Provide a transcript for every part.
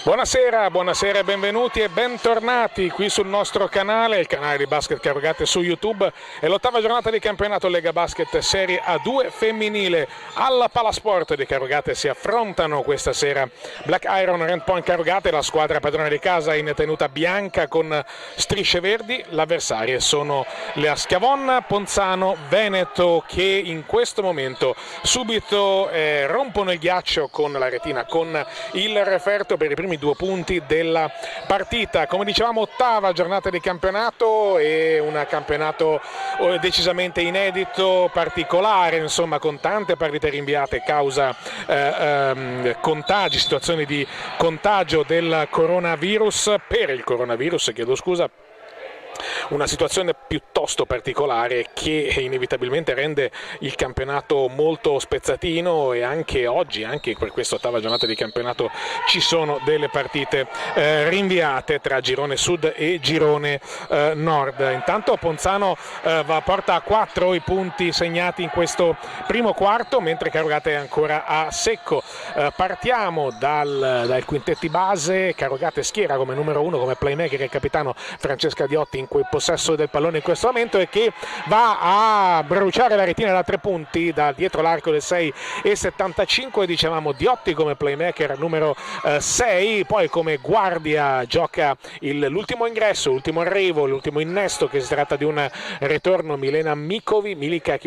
Buonasera, buonasera e benvenuti e bentornati qui sul nostro canale, il canale di Basket Carugate su YouTube. È l'ottava giornata di campionato Lega Basket Serie A2 femminile. Alla Palasport di Carugate si affrontano questa sera Black Iron Rand Point Carugate, la squadra padrona di casa in tenuta bianca con strisce verdi. L'avversarie sono le Schiavon Ponzano Veneto, che in questo momento subito rompono il ghiaccio con la retina, con il referto per i primi 2 punti della partita. Come dicevamo, ottava giornata di campionato e un campionato decisamente inedito, particolare, insomma, con tante partite rinviate causa contagi, situazioni di contagio del coronavirus, per il coronavirus, chiedo scusa. Una situazione piuttosto particolare che inevitabilmente rende il campionato molto spezzatino, e anche oggi, anche per questa ottava giornata di campionato, ci sono delle partite rinviate tra girone sud e girone nord. Intanto Ponzano porta a 4 i punti segnati in questo primo quarto, mentre Carugate è ancora a secco. Partiamo dai quintetti base. Carugate schiera come numero 1, come playmaker, il capitano Francesca Diotti, in quel possesso del pallone in questo momento, e che va a bruciare la retina da 3 punti da dietro l'arco del 6,75. Dicevamo Diotti come playmaker numero 6, poi come guardia gioca l'ultimo ingresso, l'ultimo arrivo, l'ultimo innesto, che si tratta di un ritorno Mikovic.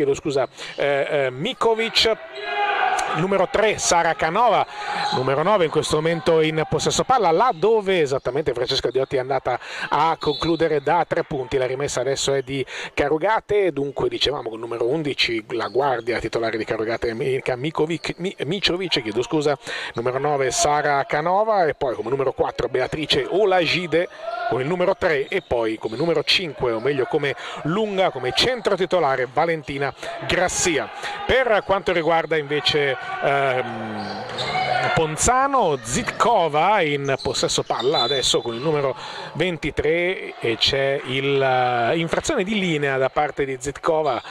Numero 3 Sara Canova, numero 9 in questo momento in possesso palla, là dove esattamente Francesca Diotti è andata a concludere da 3 punti. La rimessa adesso è di Carugate, dunque dicevamo con numero 11 la guardia titolare di Carugate Micovic, numero 9 Sara Canova, e poi come numero 4 Beatrice Olagide con il numero 3, e poi come numero 5, o meglio come lunga, come centro titolare, Valentina Grassia. Per quanto riguarda invece Ponzano, Zitkova in possesso palla adesso con il numero 23, e c'è infrazione di linea da parte di Zitkova,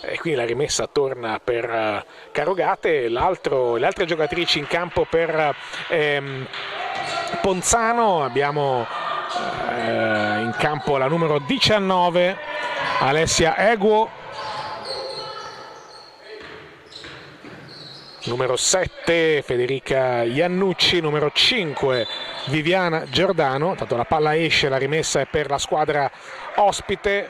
e quindi la rimessa torna per Carugate. Le altre giocatrici in campo per Ponzano: abbiamo in campo la numero 19 Alessia Eguo, numero 7 Federica Iannucci, numero 5 Viviana Giordano. Tanto la palla esce, la rimessa è per la squadra ospite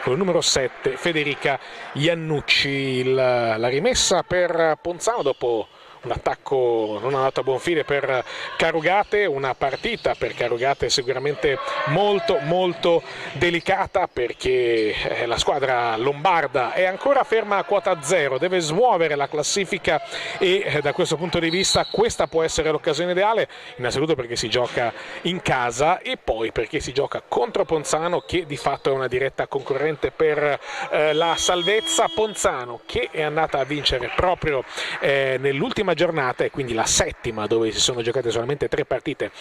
con il numero 7 Federica Iannucci. La rimessa per Ponzano dopo un attacco non andato a buon fine per Carugate, una partita per Carugate sicuramente molto molto delicata, perché la squadra lombarda è ancora ferma a quota 0, deve smuovere la classifica, e da questo punto di vista questa può essere l'occasione ideale, innanzitutto perché si gioca in casa e poi perché si gioca contro Ponzano, che di fatto è una diretta concorrente per la salvezza. Ponzano che è andata a vincere proprio nell'ultima giornata, e quindi la settima, dove si sono giocate solamente 3 partite,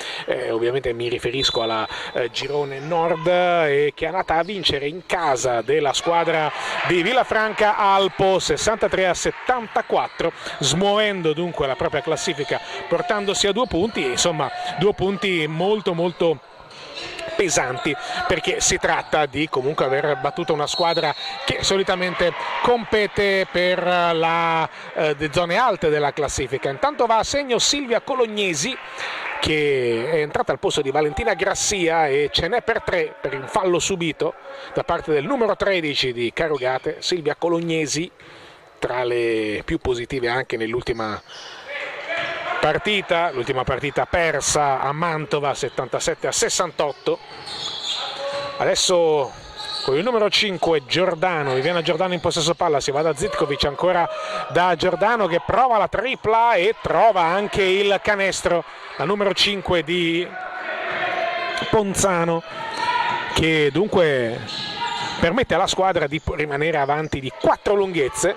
ovviamente mi riferisco alla girone nord, e che è andata a vincere in casa della squadra di Villafranca Alpo 63-74, smuovendo dunque la propria classifica, portandosi a 2 punti, e insomma 2 punti molto molto pesanti, perché si tratta di comunque aver battuto una squadra che solitamente compete per le zone alte della classifica. Intanto va a segno Silvia Colognesi, che è entrata al posto di Valentina Grassia, e ce n'è per 3 per il fallo subito da parte del numero 13 di Carugate, Silvia Colognesi, tra le più positive anche nell'ultima partita, l'ultima partita persa a Mantova 77-68. Adesso con il numero 5 Giordano, Viviana Giordano in possesso palla, si va da Zitkovic, ancora da Giordano, che prova la tripla e trova anche il canestro, la numero 5 di Ponzano, che dunque permette alla squadra di rimanere avanti di 4 lunghezze.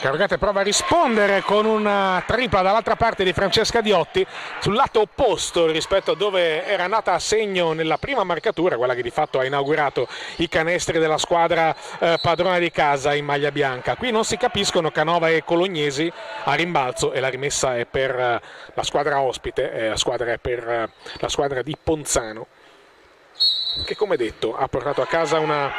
Carugate prova a rispondere con una tripla dall'altra parte di Francesca Diotti, sul lato opposto rispetto a dove era andata a segno nella prima marcatura, quella che di fatto ha inaugurato i canestri della squadra padrona di casa in maglia bianca. Qui non si capiscono Canova e Colognesi a rimbalzo, e la rimessa è per la squadra ospite, la squadra è per la squadra di Ponzano, che come detto ha portato a casa una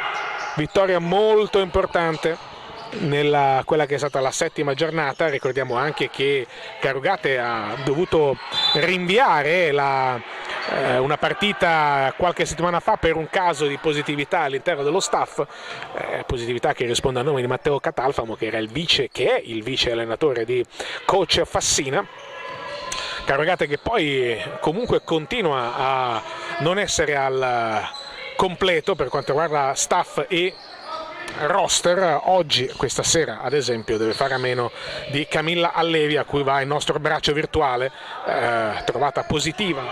vittoria molto importante nella quella che è stata la 7ª giornata. Ricordiamo anche che Carugate ha dovuto rinviare una partita qualche settimana fa per un caso di positività all'interno dello staff, positività che risponde al nome di Matteo Catalfamo, che è il vice allenatore di coach Fassina. Carugate che poi comunque continua a non essere al completo per quanto riguarda staff e roster. Oggi, questa sera ad esempio, deve fare a meno di Camilla Allevi, a cui va il nostro braccio virtuale, trovata positiva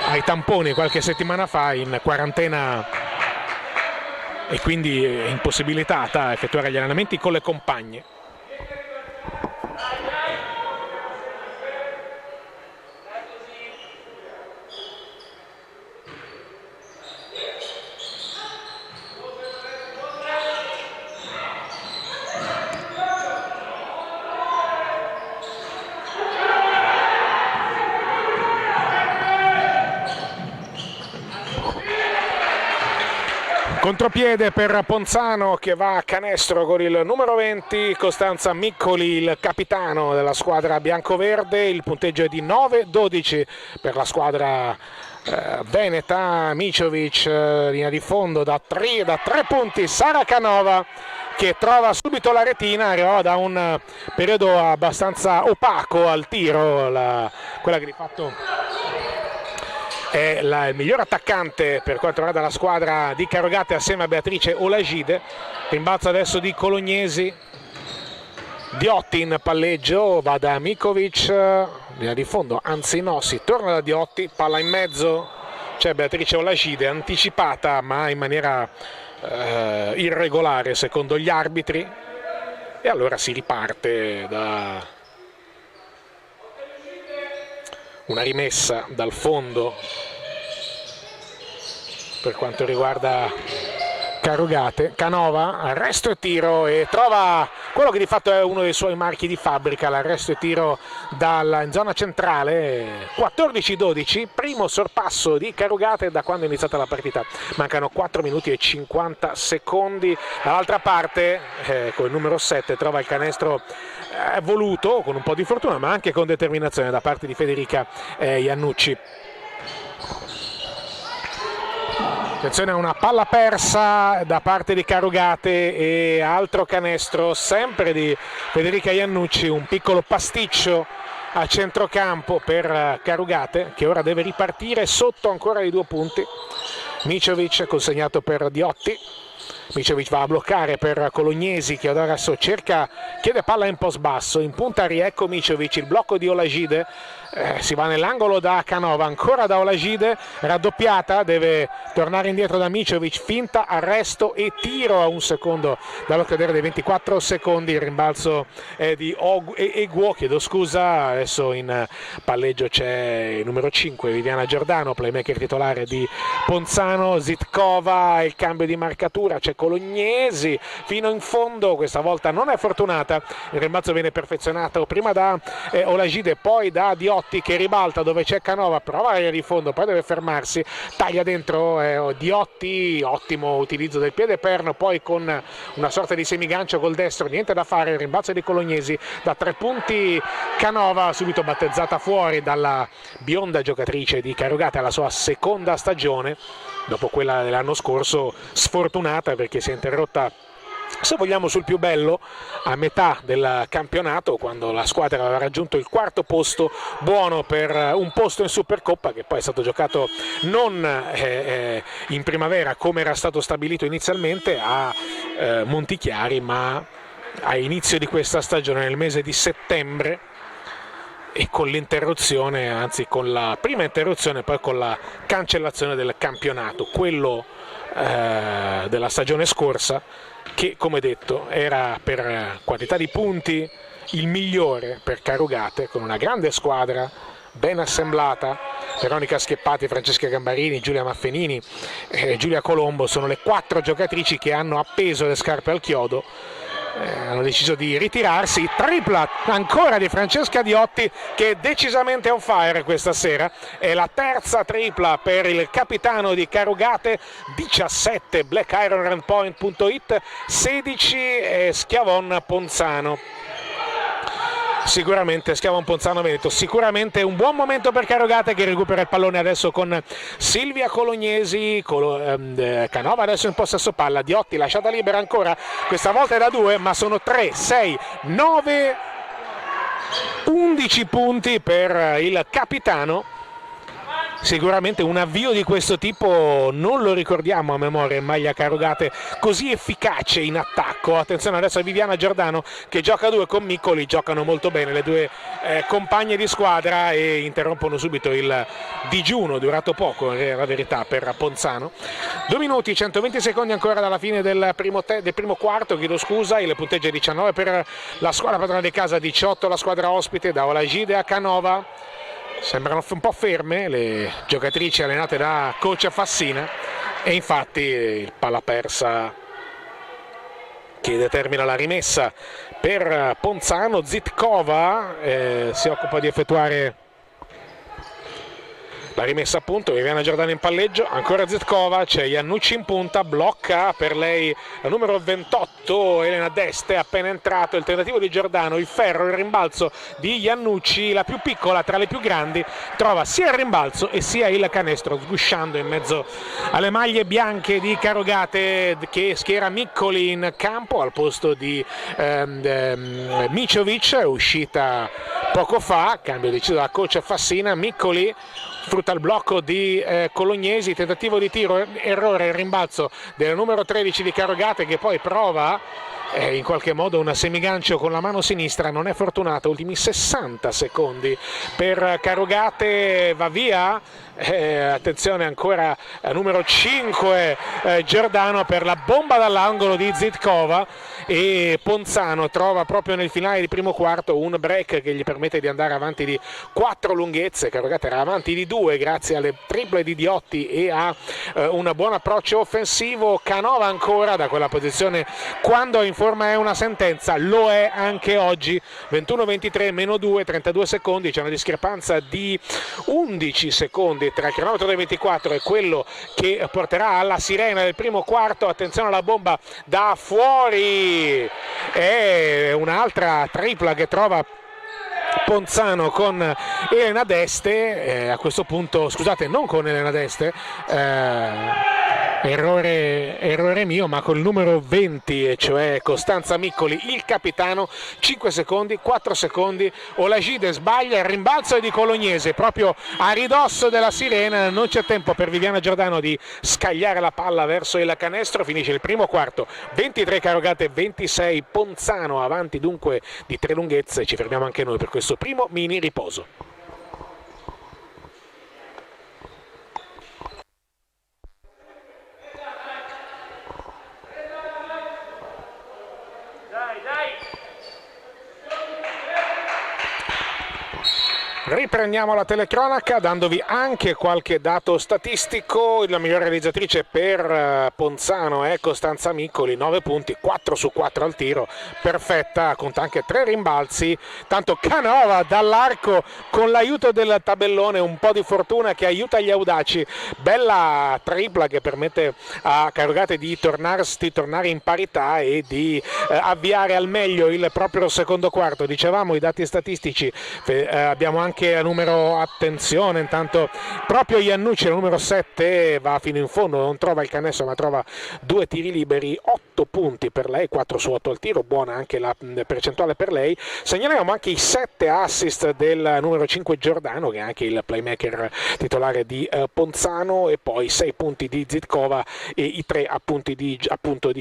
ai tamponi qualche settimana fa, in quarantena e quindi impossibilitata a effettuare gli allenamenti con le compagne. Contropiede per Ponzano, che va a canestro con il numero 20, Costanza Miccoli, il capitano della squadra biancoverde. Il punteggio è di 9-12 per la squadra veneta. Micevic, linea di fondo da 3 punti, Sara Canova, che trova subito la retina, arrivava da un periodo abbastanza opaco al tiro, quella che di fatto è il miglior attaccante per quanto riguarda la squadra di Carugate assieme a Beatrice Olagide. Rimbalzo adesso di Colognesi, Diotti in palleggio, va da Mikovic, linea di fondo, anzi no, si torna da Diotti, palla in mezzo, c'è Beatrice Olagide, anticipata ma in maniera irregolare secondo gli arbitri, e allora si riparte da una rimessa dal fondo per quanto riguarda Carugate. Canova, arresto e tiro, e trova quello che di fatto è uno dei suoi marchi di fabbrica, l'arresto e tiro in zona centrale. 14-12, primo sorpasso di Carugate da quando è iniziata la partita, mancano 4 minuti e 50 secondi. Dall'altra parte con il numero 7 trova il canestro voluto con un po' di fortuna ma anche con determinazione da parte di Federica Iannucci. Attenzione a una palla persa da parte di Carugate e altro canestro sempre di Federica Iannucci, un piccolo pasticcio a centrocampo per Carugate, che ora deve ripartire sotto ancora di 2 punti. Micevic consegnato per Diotti, Micevic va a bloccare per Colognesi, che adesso chiede palla in post basso, in punta riecco Micevic, il blocco di Olagide, si va nell'angolo da Canova, ancora da Olagide, raddoppiata, deve tornare indietro da Micevic, finta, arresto e tiro a 1 secondo dallo cadere dei 24 secondi. Il rimbalzo è di Eguo, chiedo scusa, adesso in palleggio c'è il numero 5 Viviana Giordano, playmaker titolare di Ponzano. Zitkova, il cambio di marcatura, c'è Colognesi fino in fondo, questa volta non è fortunata, il rimbalzo viene perfezionato prima da Olagide, poi da Diotti, che ribalta dove c'è Canova, prova a di fondo, poi deve fermarsi, taglia dentro Diotti, ottimo utilizzo del piede perno, poi con una sorta di semigancio col destro, niente da fare, il rimbalzo di Colognesi da 3 punti. Canova subito battezzata fuori dalla bionda giocatrice di Carugate alla sua seconda stagione, dopo quella dell'anno scorso sfortunata perché si è interrotta, se vogliamo, sul più bello a metà del campionato, quando la squadra aveva raggiunto il 4° posto, buono per un posto in Supercoppa, che poi è stato giocato non in primavera come era stato stabilito inizialmente a Montichiari, ma a inizio di questa stagione nel mese di settembre, e con l'interruzione, anzi con la prima interruzione, poi con la cancellazione del campionato, quello della stagione scorsa, che come detto era per quantità di punti il migliore per Carugate, con una grande squadra ben assemblata. Veronica Schieppati, Francesca Gambarini, Giulia Maffenini e Giulia Colombo sono le 4 giocatrici che hanno appeso le scarpe al chiodo. Hanno deciso di ritirarsi. Tripla ancora di Francesca Diotti, che è decisamente on fire questa sera, è la terza tripla per il capitano di Carugate. 17 blackironrunpoint.it, 16 Schiavon Ponzano. Sicuramente Schiavon Ponzano Veneto, sicuramente un buon momento per Carugate, che recupera il pallone adesso con Silvia Colognesi. Canova adesso in possesso palla, Diotti lasciata libera ancora, questa volta è da 2, ma sono 3, 6, 9, 11 punti per il capitano. Sicuramente un avvio di questo tipo non lo ricordiamo a memoria in maglia Carugate, così efficace in attacco. Attenzione adesso a Viviana Giordano che gioca a 2 con Miccoli, giocano molto bene le due compagne di squadra e interrompono subito il digiuno durato poco, è la verità, per Ponzano. 2 minuti 120 secondi ancora dalla fine del primo quarto, chiedo scusa. Il punteggio è 19 per la squadra padrona di casa, 18 la squadra ospite. Da Olagide a Canova sembrano un po' ferme le giocatrici allenate da coach Fassina, e infatti il palla persa che determina la rimessa per Ponzano. Zitkova si occupa di effettuare la rimessa, appunto. Viviana Giordano in palleggio, ancora Zitkova, c'è Iannucci in punta, blocca per lei la numero 28 Elena Deste, appena entrato il tentativo di Giordano, il ferro, il rimbalzo di Iannucci, la più piccola tra le più grandi, trova sia il rimbalzo e sia il canestro, sgusciando in mezzo alle maglie bianche di Carugate, che schiera Miccoli in campo al posto di Micovic, uscita poco fa, cambio deciso da coach Fassina. Miccoli sfrutta il blocco di Colognesi, tentativo di tiro, errore, il rimbalzo del numero 13 di Carugate, che poi prova in qualche modo un semigancio con la mano sinistra, non è fortunato. Ultimi 60 secondi per Carugate, va via. Attenzione ancora numero 5 Giordano per la bomba dall'angolo di Zitkova, e Ponzano trova proprio nel finale di primo quarto un break che gli permette di andare avanti di 4 lunghezze. Carugate era avanti di 2 grazie alle triple di Diotti e a un buon approccio offensivo. Canova ancora da quella posizione, quando in forma è una sentenza, lo è anche oggi. 21-23 meno 2, 32 secondi, c'è una discrepanza di 11 secondi tra il cronometro del 24 e quello che porterà alla sirena del primo quarto. Attenzione alla bomba da fuori, è un'altra tripla che trova Ponzano con Elena Deste, a questo punto, scusate, non con Elena Deste, errore mio, ma col numero 20, e cioè Costanza Miccoli, il capitano. 5 secondi, 4 secondi, Olagide sbaglia, il rimbalzo è di Colognese proprio a ridosso della sirena, non c'è tempo per Viviana Giordano di scagliare la palla verso il canestro. Finisce il primo quarto, 23 Carugate, 26 Ponzano, avanti dunque di 3 lunghezze. Ci fermiamo anche noi per questo primo mini riposo. Riprendiamo la telecronaca dandovi anche qualche dato statistico. La migliore realizzatrice per Ponzano è Costanza Miccoli, 9 punti, 4 su 4 al tiro, perfetta, conta anche 3 rimbalzi. Tanto Canova dall'arco con l'aiuto del tabellone, un po' di fortuna che aiuta gli audaci, bella tripla che permette a Carugate di tornare in parità e di avviare al meglio il proprio secondo quarto. Dicevamo i dati statistici, abbiamo anche a numero, attenzione, intanto proprio Iannucci, il numero 7, va fino in fondo, non trova il canestro ma trova 2 tiri liberi, 8 8 punti per lei, 4 su 8 al tiro, buona anche la percentuale per lei. Segnaliamo anche i 7 assist del numero 5 Giordano, che è anche il playmaker titolare di Ponzano, e poi 6 punti di Zitkova e i 3 appunti di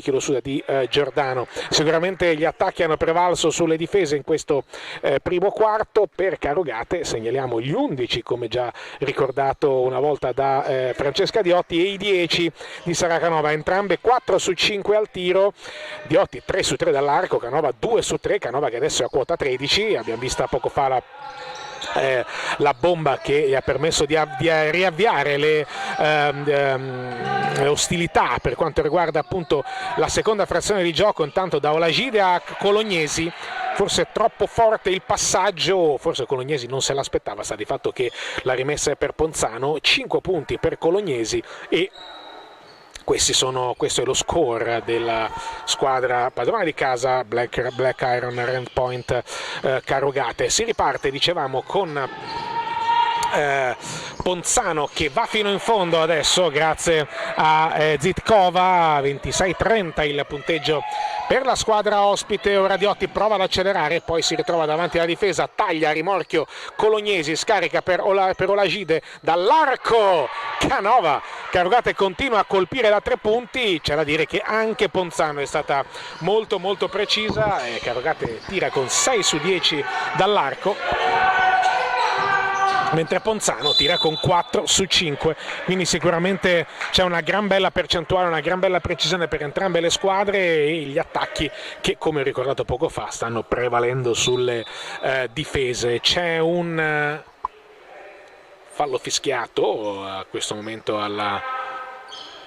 Chilosuda di Giordano. Sicuramente gli attacchi hanno prevalso sulle difese in questo primo quarto. Per Carugate segnaliamo gli 11, come già ricordato una volta da Francesca Diotti, e i 10 di Sara Canova, entrambe 4 su 5 al tiro. Diotti 3 su 3 dall'arco, Canova 2 su 3, Canova che adesso è a quota 13, abbiamo vista poco fa la bomba che gli ha permesso di riavviare le ostilità per quanto riguarda appunto la seconda frazione di gioco. Intanto da Olagide a Colognesi, forse troppo forte il passaggio, forse Colognesi non se l'aspettava, sta di fatto che la rimessa è per Ponzano. 5 punti per Colognesi, e questo è lo score della squadra padrona di casa, Black Iron Rand Point Carugate. Si riparte, dicevamo, con Ponzano che va fino in fondo adesso grazie a Zitkova. 26-30 il punteggio per la squadra ospite. Ora Diotti prova ad accelerare, poi si ritrova davanti alla difesa, taglia a rimorchio Colognesi, scarica per Olagide dall'arco, Canova. Carugate continua a colpire da 3 punti, c'è da dire che anche Ponzano è stata molto precisa, e Carugate tira con 6 su 10 dall'arco, mentre Ponzano tira con 4 su 5, quindi sicuramente c'è una gran bella percentuale, una gran bella precisione per entrambe le squadre, e gli attacchi che, come ho ricordato poco fa, stanno prevalendo sulle difese. C'è un fallo fischiato a questo momento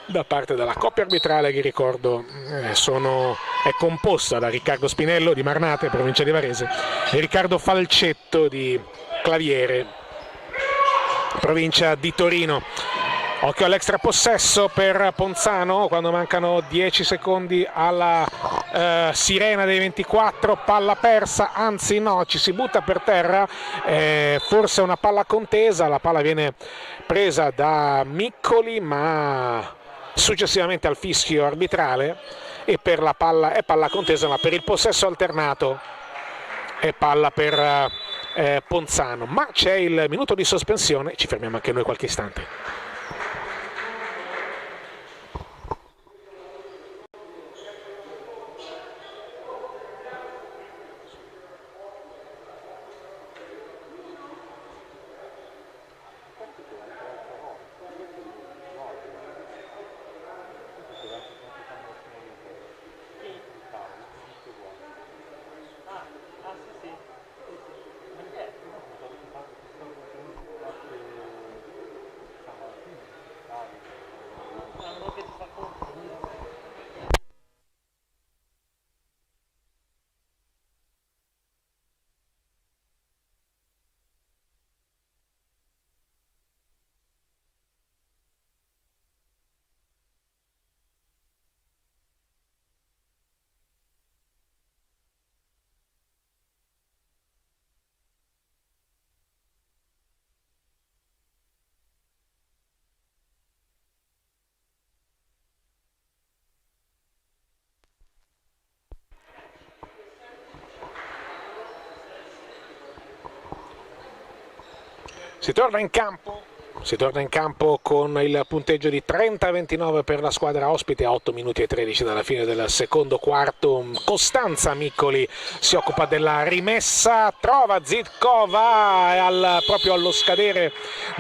da parte della coppia arbitrale, che ricordo è composta da Riccardo Spinello di Marnate, provincia di Varese, e Riccardo Falcetto di Claviere, provincia di Torino. Occhio all'extra possesso per Ponzano quando mancano 10 secondi alla sirena dei 24, palla persa, anzi no, ci si butta per terra, forse una palla contesa, la palla viene presa da Miccoli, ma successivamente al fischio arbitrale, e per la palla è palla contesa, ma per il possesso alternato è palla per Ponzano. Ma c'è il minuto di sospensione, ci fermiamo anche noi qualche istante. Si torna in campo con il punteggio di 30-29 per la squadra ospite, a 8 minuti e 13 dalla fine del secondo quarto. Costanza Miccoli si occupa della rimessa, trova Zitkova proprio allo scadere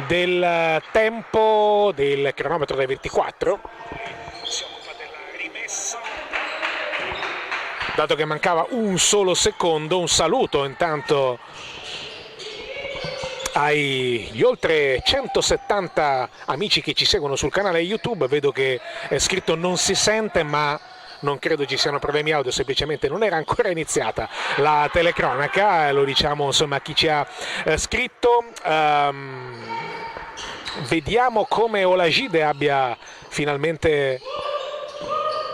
del tempo del cronometro dei 24. Si occupa della rimessa, dato che mancava un solo secondo. Un saluto intanto agli oltre 170 amici che ci seguono sul canale YouTube. Vedo che è scritto non si sente, ma non credo ci siano problemi audio, semplicemente non era ancora iniziata la telecronaca, lo diciamo insomma a chi ci ha scritto. Vediamo come Olagide abbia finalmente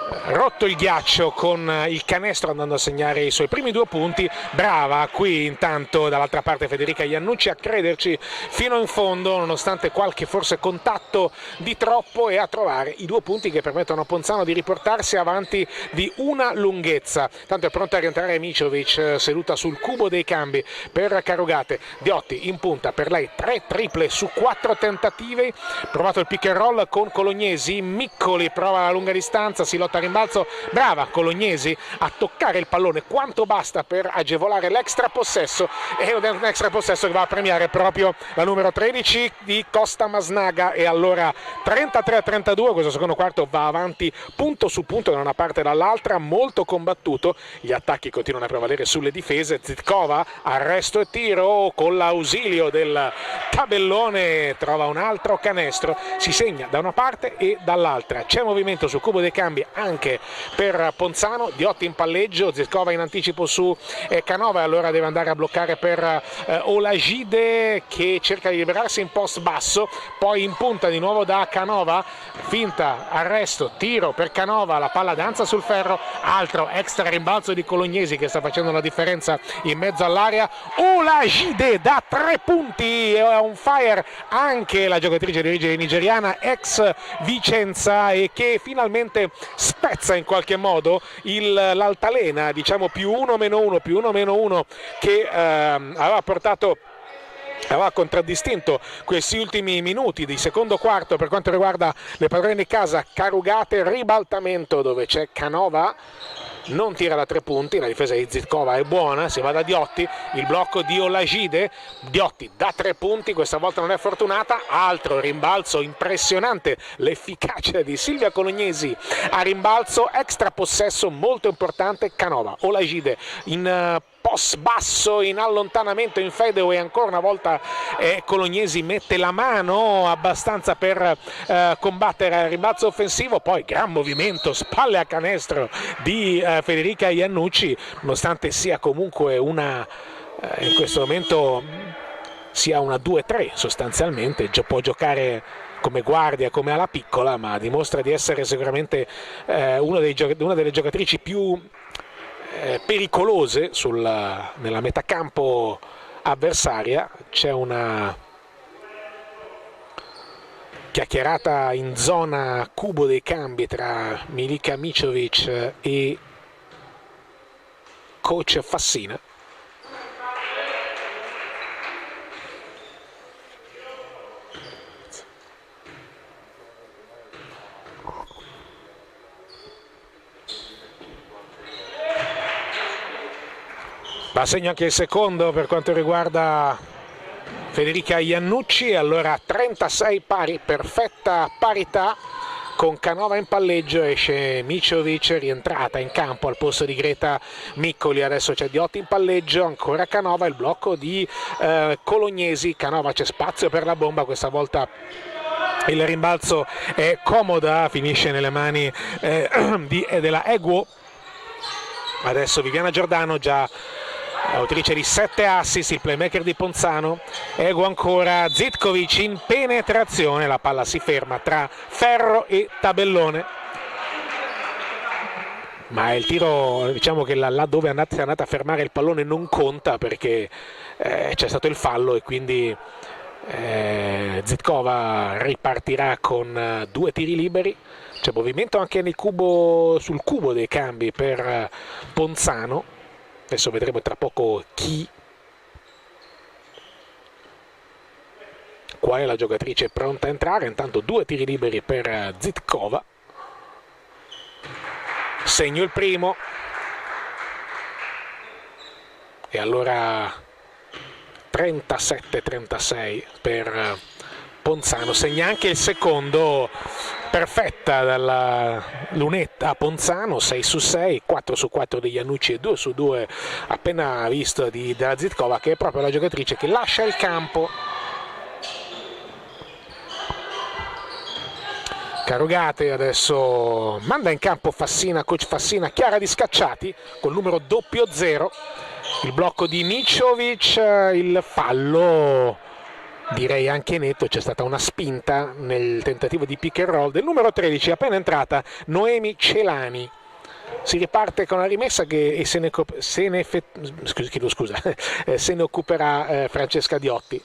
rotto il ghiaccio con il canestro andando a segnare i suoi primi 2 punti. Brava qui intanto dall'altra parte Federica Iannucci a crederci fino in fondo nonostante qualche forse contatto di troppo e a trovare i 2 punti che permettono a Ponzano di riportarsi avanti di una lunghezza. Tanto è pronta a rientrare Mičović seduta sul cubo dei cambi per Carugate. Diotti in punta, per lei 3 triple su 4 tentativi, provato il pick and roll con Colognesi, Miccoli prova la lunga distanza, si lotta a rimbalzo, brava Colognesi a toccare il pallone quanto basta per agevolare l'extra possesso, e un extra possesso che va a premiare proprio la numero 13 di Costa Masnaga. E allora 33-32, questo secondo quarto va avanti punto su punto da una parte e dall'altra, molto combattuto, gli attacchi continuano a prevalere sulle difese. Zitkova, arresto e tiro con l'ausilio del tabellone, trova un altro canestro, si segna da una parte e dall'altra. C'è movimento sul cubo dei cambi anche per Ponzano, Diotti in palleggio, Zitkova in anticipo su Canova, e allora deve andare a bloccare per Olajide che cerca di liberarsi in post basso, poi in punta di nuovo da Canova, finta, arresto, tiro per Canova, la palla danza sul ferro, altro extra rimbalzo di Colognesi che sta facendo la differenza in mezzo all'area. Olajide da 3 punti, è on fire anche la giocatrice di origine nigeriana ex Vicenza, e che finalmente spezza in qualche modo l'altalena, diciamo +1-1 che aveva contraddistinto questi ultimi minuti di secondo quarto per quanto riguarda le padrone di casa Carugate. Ribaltamento dove c'è Canova, non tira da 3 punti, la difesa di Zitkova è buona, si va da Diotti, il blocco di Olajide, Diotti da 3 punti, questa volta non è fortunata, altro rimbalzo impressionante, l'efficacia di Silvia Colognesi a rimbalzo, extra possesso molto importante, Canova, Olajide in post basso, in allontanamento, in fadeaway, ancora una volta Colognesi mette la mano abbastanza per combattere il rimbalzo offensivo, poi gran movimento, spalle a canestro di Federica Iannucci, nonostante sia comunque una in questo momento sia una 2-3 sostanzialmente, può giocare come guardia, come alla piccola, ma dimostra di essere sicuramente una delle giocatrici più pericolose nella metacampo avversaria. C'è una chiacchierata in zona cubo dei cambi tra Milica Mičović e coach Fassina. Va a segno anche il secondo per quanto riguarda Federica Iannucci, allora 36 pari, perfetta parità con Canova in palleggio, esce Mičović, rientrata in campo al posto di Greta Miccoli, adesso c'è Diotti in palleggio, ancora Canova, il blocco di Colognesi, Canova c'è spazio per la bomba, questa volta il rimbalzo è comoda, finisce nelle mani della Eguo. Adesso Viviana Giordano, già autrice di 7 assist, il playmaker di Ponzano. Eguo ancora, Zitkovic in penetrazione, la palla si ferma tra ferro e tabellone, ma il tiro, diciamo che là dove è andata a fermare il pallone non conta, perché c'è stato il fallo e quindi Zitkova ripartirà con 2 tiri liberi. C'è movimento anche sul cubo dei cambi per Ponzano. Adesso vedremo tra poco qual è la giocatrice pronta a entrare. Intanto 2 tiri liberi per Zitkova. Segno il primo. E allora 37-36 per Ponzano. Segna anche il secondo. Perfetta dalla lunetta a Ponzano, 6 su 6, 4 su 4 di Iannucci e 2 su 2 appena visto della Zitkova, che è proprio la giocatrice che lascia il campo. Carugate adesso manda in campo Fassina, coach Fassina, Chiara di Scacciati col numero 00, il blocco di Mičović, il fallo direi anche netto. C'è stata una spinta nel tentativo di pick and roll del numero 13, appena entrata Noemi Celani. Si riparte con la rimessa se ne occuperà Francesca Diotti.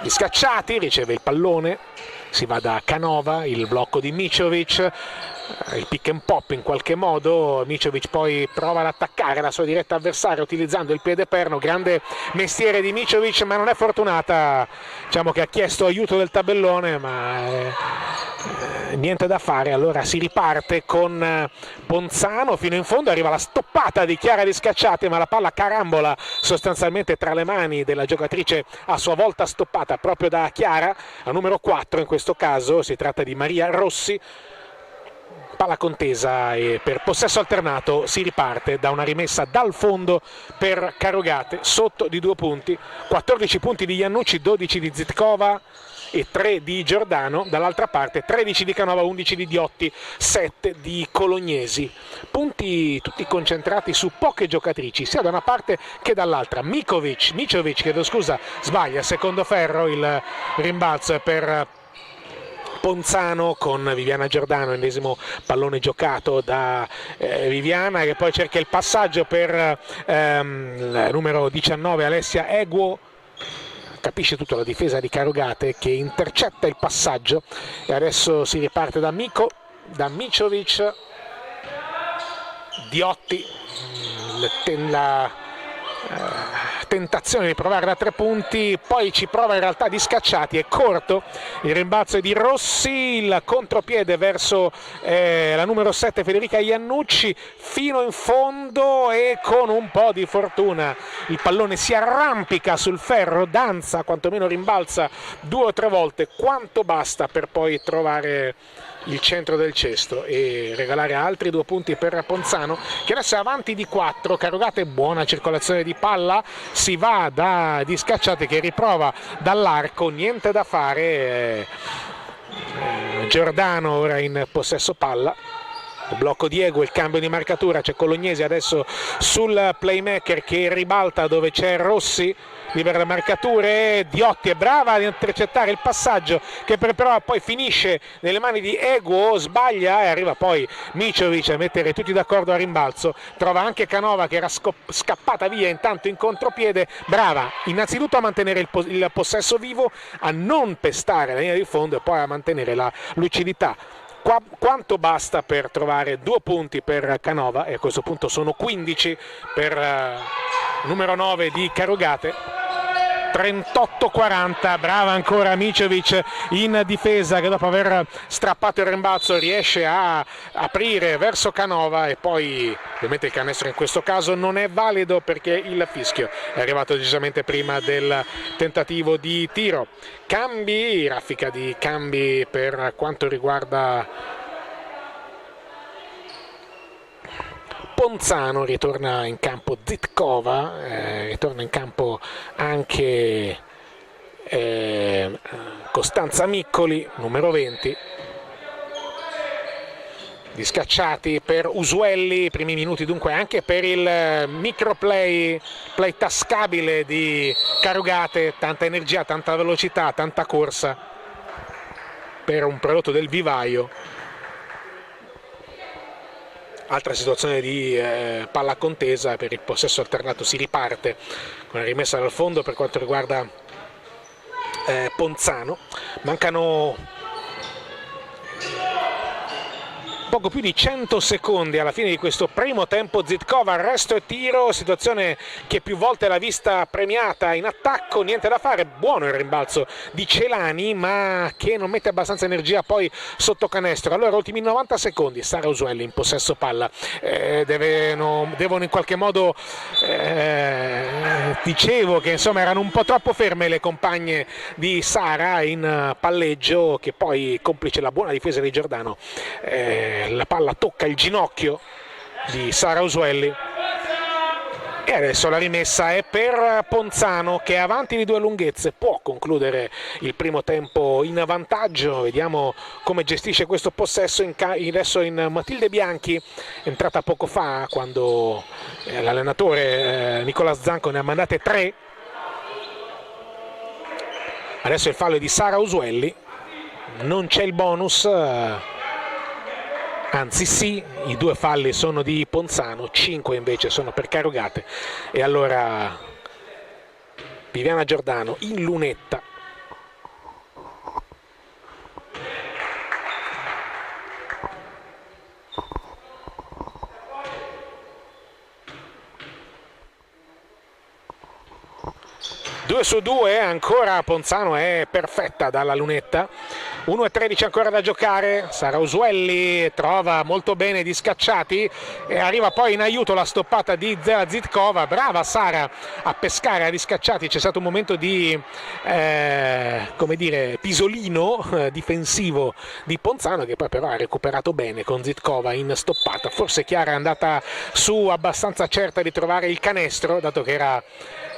Gli scacciati, riceve il pallone, si va da Canova, il blocco di Mičović, il pick and pop in qualche modo. Mičović poi prova ad attaccare la sua diretta avversaria utilizzando il piede perno, grande mestiere di Mičović, ma non è fortunata, diciamo che ha chiesto aiuto del tabellone, ma niente da fare. Allora si riparte con Ponzano fino in fondo, arriva la stoppata di Chiara Di Scacciati, ma la palla carambola sostanzialmente tra le mani della giocatrice a sua volta stoppata proprio da Chiara, a numero 4 in questo caso, si tratta di Maria Rossi. Palla contesa e per possesso alternato si riparte da una rimessa dal fondo per Carugate, sotto di 2 punti, 14 punti di Iannucci, 12 di Zitkova e 3 di Giordano, dall'altra parte 13 di Canova, 11 di Diotti, 7 di Colognesi. Punti tutti concentrati su poche giocatrici, sia da una parte che dall'altra. Mičović, chiedo scusa, sbaglia, secondo ferro, il rimbalzo è per Ponzano con Viviana Giordano, ennesimo pallone giocato da Viviana, che poi cerca il passaggio per il numero 19 Alessia Eguo. Capisce tutta la difesa di Carugate che intercetta il passaggio e adesso si riparte da Mičović, Diotti, la tentazione di provare da 3 punti, poi ci prova in realtà Di Scacciati, è corto, il rimbalzo è di Rossi, il contropiede verso la numero 7 Federica Iannucci, fino in fondo e con un po' di fortuna il pallone si arrampica sul ferro, danza, quantomeno rimbalza 2 o 3 volte, quanto basta per poi trovare il centro del cesto e regalare altri 2 punti per Ponzano, che adesso è avanti di 4. Carugate, buona circolazione di palla, si va da Di Scacciati che riprova dall'arco, niente da fare. Giordano ora in possesso palla, il blocco di Eguo, il cambio di marcatura, c'è Colognesi adesso sul playmaker che ribalta dove c'è Rossi, libera le marcature, Diotti è brava ad intercettare il passaggio che però poi finisce nelle mani di Eguo, sbaglia e arriva poi Mičović a mettere tutti d'accordo a rimbalzo, trova anche Canova che era scappata via intanto in contropiede, brava innanzitutto a mantenere il possesso vivo, a non pestare la linea di fondo e poi a mantenere la lucidità. Quanto basta per trovare 2 punti per Canova, e a questo punto sono 15 per numero 9 di Carugate. 38-40, brava ancora Mičović in difesa che dopo aver strappato il rimbalzo riesce a aprire verso Canova e poi ovviamente il canestro in questo caso non è valido perché il fischio è arrivato decisamente prima del tentativo di tiro. Cambi, raffica di cambi per quanto riguarda Ponzano, ritorna in campo Zitkova, ritorna in campo anche Costanza Miccoli, numero 20. Di Scacciati per Usuelli, primi minuti dunque anche per il microplay, play tascabile di Carugate, tanta energia, tanta velocità, tanta corsa per un prodotto del vivaio. Altra situazione di palla contesa, per il possesso alternato si riparte con la rimessa dal fondo per quanto riguarda Ponzano. Mancano poco più di 100 secondi alla fine di questo primo tempo. Zitkova, arresto e tiro, situazione che più volte l'ha vista premiata in attacco, niente da fare, buono il rimbalzo di Celani ma che non mette abbastanza energia poi sotto canestro. Allora ultimi 90 secondi, Sara Usuelli in possesso palla, devono in qualche modo, dicevo che insomma erano un po' troppo ferme le compagne di Sara in palleggio, che poi complice la buona difesa di Giordano, la palla tocca il ginocchio di Sara Usuelli e adesso la rimessa è per Ponzano che è avanti di 2 lunghezze, può concludere il primo tempo in vantaggio. Vediamo come gestisce questo possesso adesso in Matilde Bianchi, entrata poco fa quando l'allenatore Nicola Zanco ne ha mandate 3. Adesso il fallo è di Sara Usuelli, non c'è il bonus, anzi sì, i 2 falli sono di Ponzano, 5 invece sono per Carugate, e allora Viviana Giordano in lunetta. Due su 2, ancora Ponzano è perfetta dalla lunetta. 1:13 ancora da giocare, Sara Usuelli trova molto bene Di Scacciati e arriva poi in aiuto la stoppata di Zela Zitkova. Brava Sara a pescare a Di Scacciati, c'è stato un momento di come dire, pisolino difensivo di Ponzano, che poi però ha recuperato bene con Zitkova in stoppata. Forse Chiara è andata su abbastanza certa di trovare il canestro, dato che era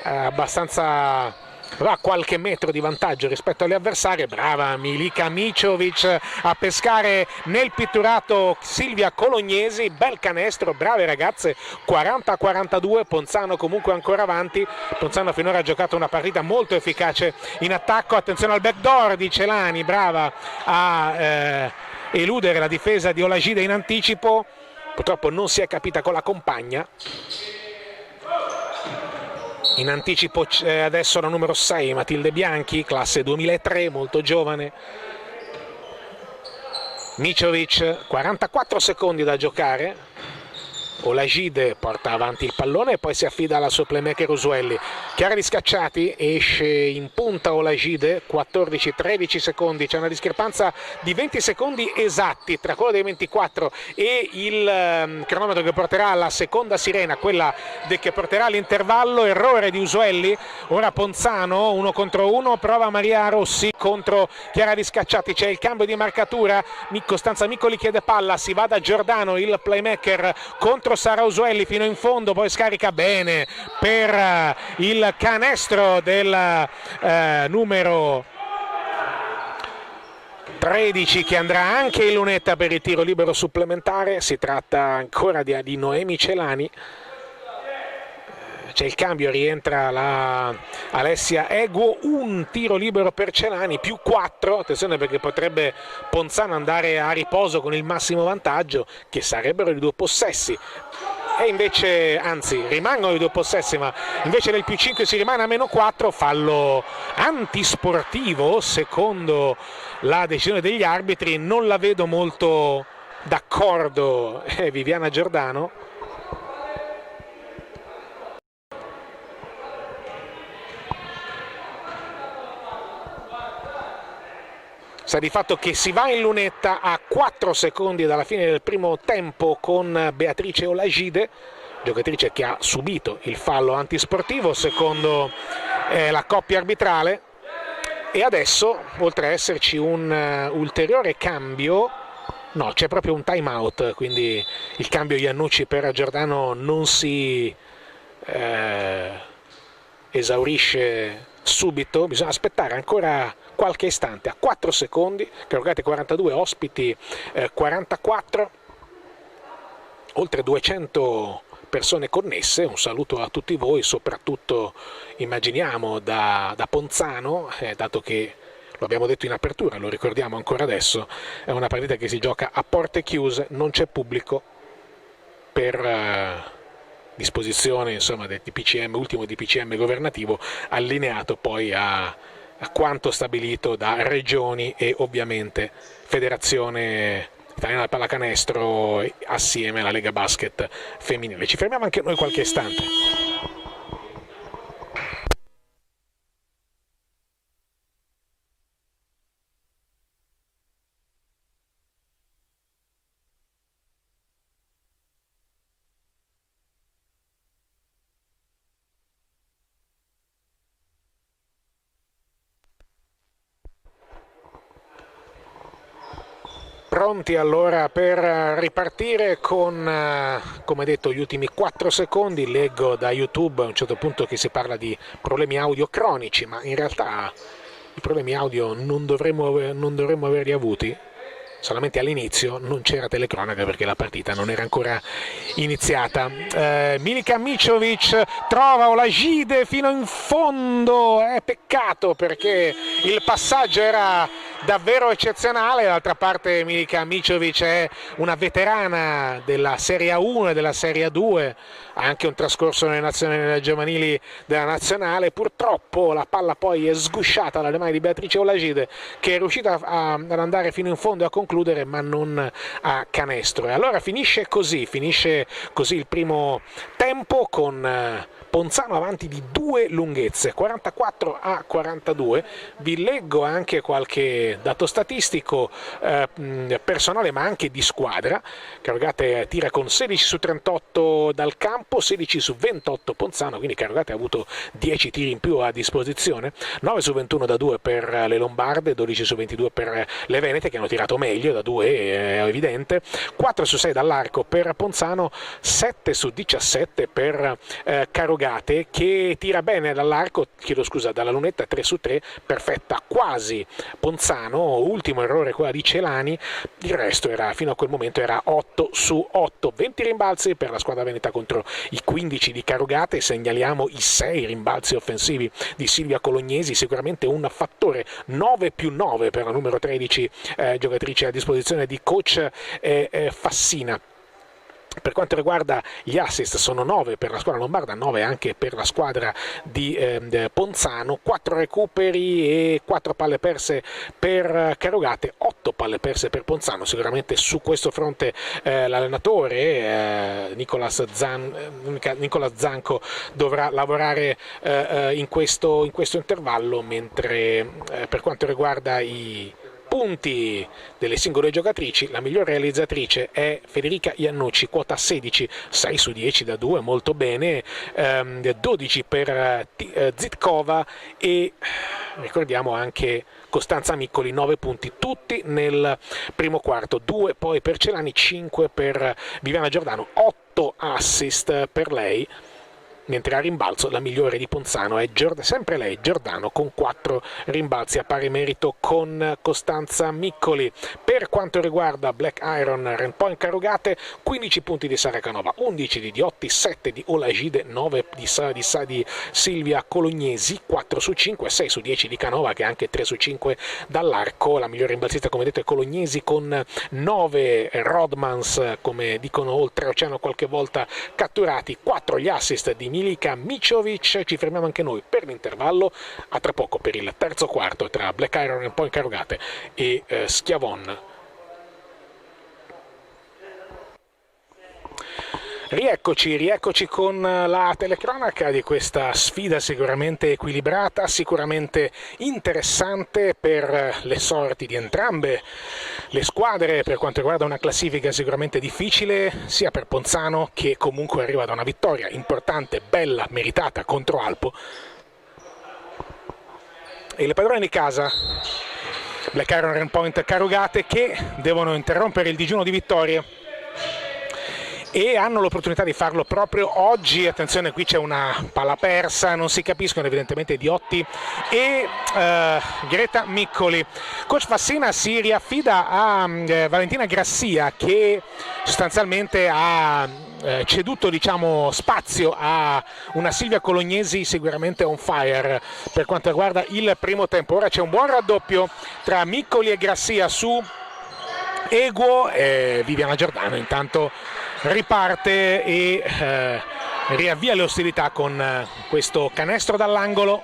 abbastanza a qualche metro di vantaggio rispetto alle avversarie. Brava Milica Micovic a pescare nel pitturato Silvia Colognesi, bel canestro, brave ragazze, 40-42, Ponzano comunque ancora avanti. Ponzano finora ha giocato una partita molto efficace in attacco, attenzione al backdoor di Celani, brava a eludere la difesa di Olagide in anticipo, purtroppo non si è capita con la compagna. In anticipo adesso la numero 6 Matilde Bianchi, classe 2003, molto giovane. Micovic, 44 secondi da giocare. Olagide porta avanti il pallone e poi si affida alla sua playmaker Usuelli. Chiara Di Scacciati, esce in punta Olagide, 14-13 secondi, c'è una discrepanza di 20 secondi esatti tra quello dei 24 e il cronometro che porterà alla seconda sirena, quella che porterà all'intervallo. Errore di Usuelli, ora Ponzano 1 contro 1, prova Maria Rossi contro Chiara Di Scacciati, c'è il cambio di marcatura, Costanza Miccoli chiede palla, si va da Giordano, il playmaker contro Sara Usuelli fino in fondo, poi scarica bene per il canestro del numero 13, che andrà anche in lunetta per il tiro libero supplementare. Si tratta ancora di Noemi Celani. C'è il cambio, rientra la Alessia Eguo, un tiro libero per Celani, più 4, attenzione perché potrebbe Ponzano andare a riposo con il massimo vantaggio, che sarebbero i 2 possessi. E invece, anzi, rimangono i 2 possessi, ma invece del più 5 si rimane a meno 4, fallo antisportivo, secondo la decisione degli arbitri. Non la vedo molto d'accordo Viviana Giordano. Sta di fatto che si va in lunetta a 4 secondi dalla fine del primo tempo con Beatrice Olagide, giocatrice che ha subito il fallo antisportivo secondo la coppia arbitrale. E adesso, oltre a esserci un ulteriore cambio, no, c'è proprio un time out, quindi il cambio Iannucci per Giordano non si esaurisce subito, bisogna aspettare ancora qualche istante. A 4 secondi, Carugate 42, ospiti 44, oltre 200 persone connesse. Un saluto a tutti voi, soprattutto immaginiamo da Ponzano, dato che lo abbiamo detto in apertura, lo ricordiamo ancora adesso, è una partita che si gioca a porte chiuse, non c'è pubblico per disposizione, insomma, del DPCM, ultimo DPCM governativo, allineato poi a quanto stabilito da regioni e ovviamente Federazione Italiana del Pallacanestro assieme alla Lega Basket femminile. Ci fermiamo anche noi qualche istante. Pronti allora per ripartire con, come detto, gli ultimi 4 secondi. Leggo da YouTube a un certo punto che si parla di problemi audio cronici, ma in realtà i problemi audio non dovremmo averli avuti. solamente all'inizio, non c'era telecronaca perché la partita non era ancora iniziata. Milica Mičović trova Olajide fino in fondo, è peccato perché il passaggio era davvero eccezionale. D'altra parte Milica Mičović è una veterana della Serie A1 e della Serie A2, ha anche un trascorso nelle giovanili della nazionale. Purtroppo la palla poi è sgusciata dalle mani di Beatrice Olajide, che è riuscita ad andare fino in fondo e a concludere, ma non a canestro. E allora finisce così il primo tempo, con Ponzano avanti di 2 lunghezze, 44-42. Vi leggo anche qualche dato statistico personale ma anche di squadra. Carugate tira con 16 su 38 dal campo, 16 su 28 Ponzano, quindi Carugate ha avuto 10 tiri in più a disposizione, 9 su 21 da 2 per le Lombarde, 12 su 22 per le Venete, che hanno tirato meglio da 2, è evidente, 4 su 6 dall'arco per Ponzano, 7 su 17 per Carugate, che tira bene dall'arco, dalla lunetta, 3 su 3, perfetta quasi Ponzano, ultimo errore quella di Celani, il resto fino a quel momento era 8 su 8, 20 rimbalzi per la squadra veneta contro i 15 di Carugate. Segnaliamo i 6 rimbalzi offensivi di Silvia Colognesi, sicuramente un fattore, 9+9 per la numero 13, giocatrice a disposizione di coach Fassina. Per quanto riguarda gli assist, sono 9 per la squadra lombarda, 9 anche per la squadra di Ponzano, 4 recuperi e 4 palle perse per Carugate, 8 palle perse per Ponzano. Sicuramente su questo fronte l'allenatore Nicolas Zanco dovrà lavorare in questo intervallo, mentre per quanto riguarda i punti delle singole giocatrici, la miglior realizzatrice è Federica Iannucci, quota 16, 6 su 10 da 2, molto bene, 12 per Zitkova, e ricordiamo anche Costanza Miccoli, 9 punti tutti nel primo quarto, 2 poi per Celani, 5 per Viviana Giordano, 8 assist per lei. Mentre a rimbalzo la migliore di Ponzano è sempre lei, Giordano, con 4 rimbalzi a pari merito con Costanza Miccoli. Per quanto riguarda Black Iron Renpoint Carugate, 15 punti di Sara Canova, 11 di Diotti, 7 di Olajide, 9 di Silvia Colognesi, 4 su 5, 6 su 10 di Canova, che è anche 3 su 5 dall'arco. La migliore rimbalzista, come detto, è Colognesi, con 9 Rodmans, come dicono oltreoceano qualche volta, catturati, 4 gli assist di Milica Mičović. Ci fermiamo anche noi per l'intervallo, a tra poco per il terzo quarto tra Black Iron Renpoint Carugate e Schiavon. Rieccoci con la telecronaca di questa sfida sicuramente equilibrata, sicuramente interessante per le sorti di entrambe le squadre, per quanto riguarda una classifica sicuramente difficile sia per Ponzano, che comunque arriva da una vittoria importante, bella, meritata contro Alpo, e le padrone di casa Black Iron Renpoint Carugate, che devono interrompere il digiuno di vittorie e hanno l'opportunità di farlo proprio oggi. Attenzione, qui c'è una palla persa, non si capiscono evidentemente Diotti e Greta Miccoli. Coach Fassina si riaffida a Valentina Grassia, che sostanzialmente ha ceduto, diciamo, spazio a una Silvia Colognesi sicuramente on fire per quanto riguarda il primo tempo. Ora c'è un buon raddoppio tra Miccoli e Grassia su Eguo, e Viviana Giordano intanto riparte e riavvia le ostilità con questo canestro dall'angolo.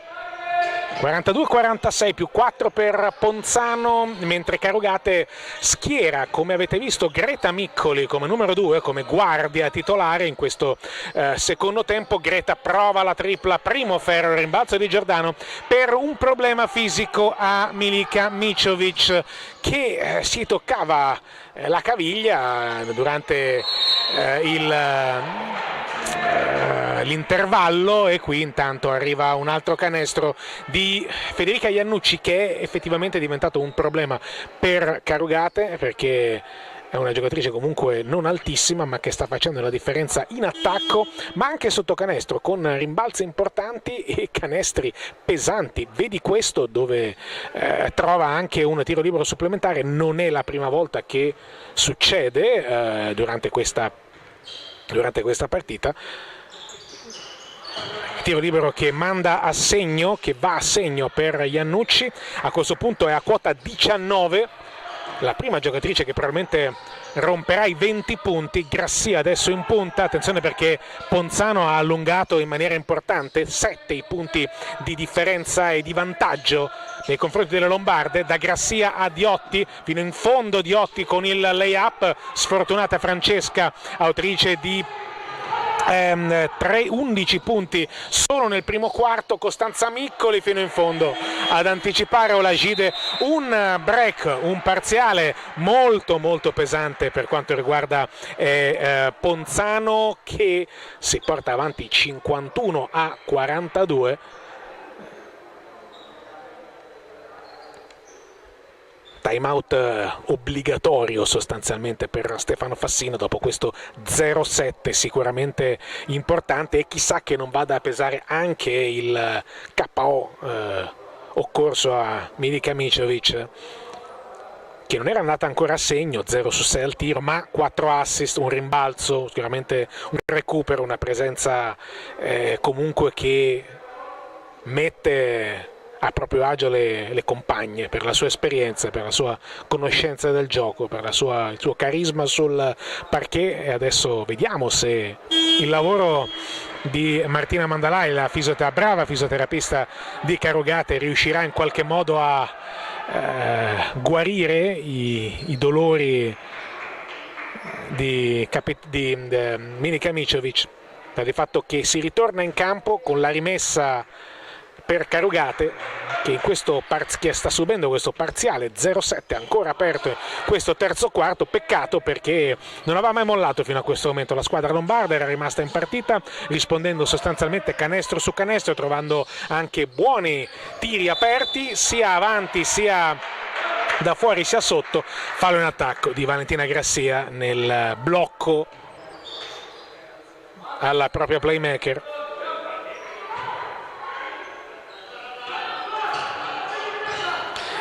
42-46 più 4 per Ponzano, mentre Carugate schiera, come avete visto, Greta Miccoli come numero 2, come guardia titolare in questo secondo tempo. Greta prova la tripla, primo ferro, rimbalzo di Giordano per un problema fisico a Milica Mičović, che si toccava la caviglia durante l'intervallo, e qui intanto arriva un altro canestro di Federica Iannucci, che è effettivamente diventato un problema per Carugate, perché è una giocatrice comunque non altissima, ma che sta facendo la differenza in attacco, ma anche sotto canestro, con rimbalzi importanti e canestri pesanti. Vedi questo, dove trova anche un tiro libero supplementare. Non è la prima volta che succede durante questa partita. Tiro libero che manda a segno, che va a segno per Iannucci. A questo punto è a quota 19, la prima giocatrice che probabilmente romperà i 20 punti. Grassia adesso in punta, attenzione perché Ponzano ha allungato in maniera importante, 7 i punti di differenza e di vantaggio nei confronti delle lombarde. Da Grassia a Diotti, fino in fondo Diotti con il lay-up, sfortunata Francesca, autrice di 11 punti solo nel primo quarto. Costanza Miccoli fino in fondo ad anticipare Olajide. Un break, un parziale molto pesante per quanto riguarda Ponzano, che si porta avanti 51-42. Time out obbligatorio sostanzialmente per Stefano Fassino dopo questo 0-7 sicuramente importante, e chissà che non vada a pesare anche il KO occorso a Milica Micevic, che non era andata ancora a segno, 0 su 6 al tiro, ma 4 assist, un rimbalzo, sicuramente un recupero, una presenza comunque che mette a proprio agio le compagne per la sua esperienza, per la sua conoscenza del gioco, per il suo carisma sul parquet. E adesso vediamo se il lavoro di Martina Mandalai, la brava fisioterapista di Carugate, riuscirà in qualche modo a guarire i dolori di Milica Micevic, per il fatto che si ritorna in campo con la rimessa per Carugate, che sta subendo questo parziale 0-7 ancora aperto questo terzo quarto. Peccato, perché non aveva mai mollato fino a questo momento la squadra lombarda, era rimasta in partita rispondendo sostanzialmente canestro su canestro, trovando anche buoni tiri aperti sia avanti sia da fuori sia sotto. Fallo in attacco di Valentina Grassia nel blocco alla propria playmaker.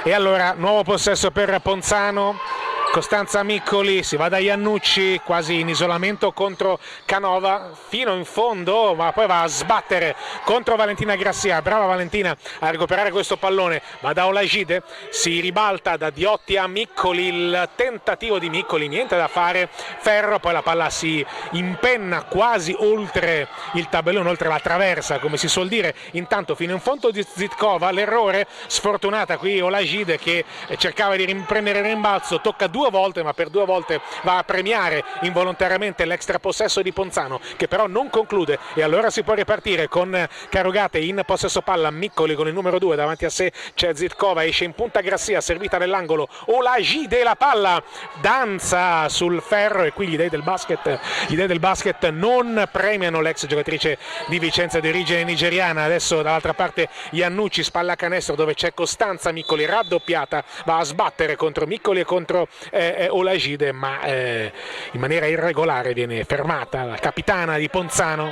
E allora nuovo possesso per Ponzano. Costanza Miccoli, si va da Iannucci quasi in isolamento contro Canova fino in fondo, ma poi va a sbattere contro Valentina Grassia. Brava Valentina a recuperare questo pallone, va da Olajide, si ribalta da Diotti a Miccoli, il tentativo di Miccoli, niente da fare, ferro, poi la palla si impenna quasi oltre il tabellone, oltre la traversa come si suol dire. Intanto fino in fondo di Zitkova, l'errore, sfortunata qui Olajide che cercava di riprendere il rimbalzo, tocca 2 volte, ma per 2 volte va a premiare involontariamente l'extra possesso di Ponzano, che però non conclude. E allora si può ripartire con Carugate in possesso palla. Miccoli con il numero 2 davanti a sé, c'è Zitkova, esce in punta Grassia, servita nell'angolo, Olajide, la palla danza sul ferro, e qui gli dei del basket non premiano l'ex giocatrice di Vicenza di origine nigeriana. Adesso dall'altra parte Iannucci, spalla canestro dove c'è Costanza Miccoli, raddoppiata, va a sbattere contro Miccoli e contro Olajide, ma in maniera irregolare viene fermata la capitana di Ponzano.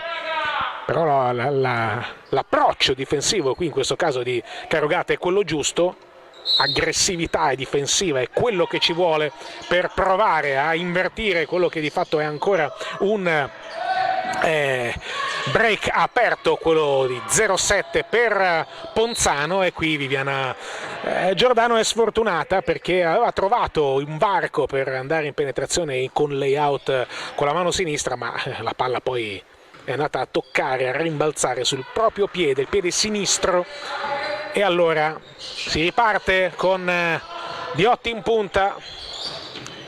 Però l'approccio difensivo qui in questo caso di Carugate è quello giusto, aggressività e difensiva è quello che ci vuole per provare a invertire quello che di fatto è ancora un break aperto, quello di 0-7 per Ponzano. E qui Viviana Giordano è sfortunata perché aveva trovato un varco per andare in penetrazione con layout con la mano sinistra, ma la palla poi è andata a toccare, a rimbalzare sul proprio piede, il piede sinistro. E allora si riparte con Diotti in punta,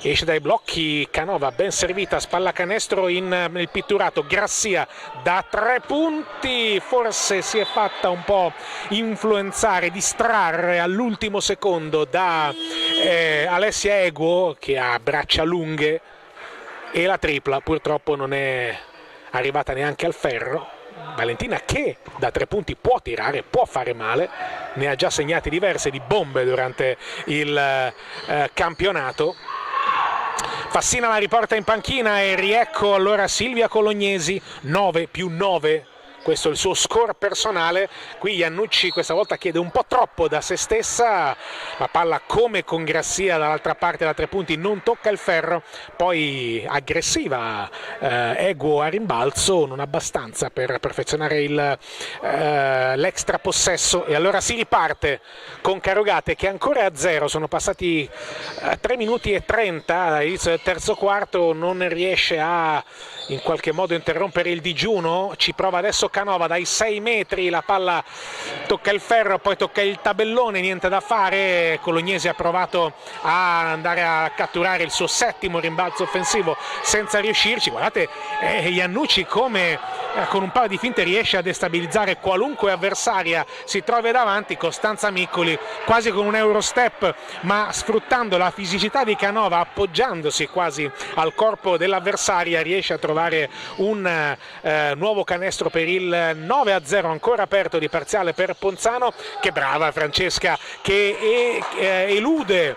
esce dai blocchi Canova, ben servita, spalla canestro nel pitturato. Grassia da 3 punti, forse si è fatta un po' influenzare, distrarre all'ultimo secondo da Alessia Eguo, che ha braccia lunghe, e la tripla purtroppo non è arrivata neanche al ferro. Valentina che da 3 punti può tirare, può fare male, ne ha già segnati diverse di bombe durante il campionato, Fassina la riporta in panchina e riecco allora Silvia Colognesi, 9+9. Questo è il suo score personale. Qui Iannucci questa volta chiede un po' troppo da se stessa, la palla come con Grassia dall'altra parte da 3 punti non tocca il ferro, poi aggressiva, eguo a rimbalzo, non abbastanza per perfezionare l'extra possesso, e allora si riparte con Carugate che ancora è a 0, sono passati 3 minuti e 30 dall'inizio del terzo quarto, non riesce a in qualche modo interrompere il digiuno, ci prova adesso Canova dai 6 metri, la palla tocca il ferro, poi tocca il tabellone, niente da fare. Colognesi ha provato a andare a catturare il suo 7° rimbalzo offensivo senza riuscirci. Guardate Iannucci come con un paio di finte riesce a destabilizzare qualunque avversaria si trovi davanti. Costanza Miccoli quasi con un Eurostep, ma sfruttando la fisicità di Canova, appoggiandosi quasi al corpo dell'avversaria, riesce a trovare un nuovo canestro per il 9-0, ancora aperto di parziale per Ponzano. Che brava Francesca che elude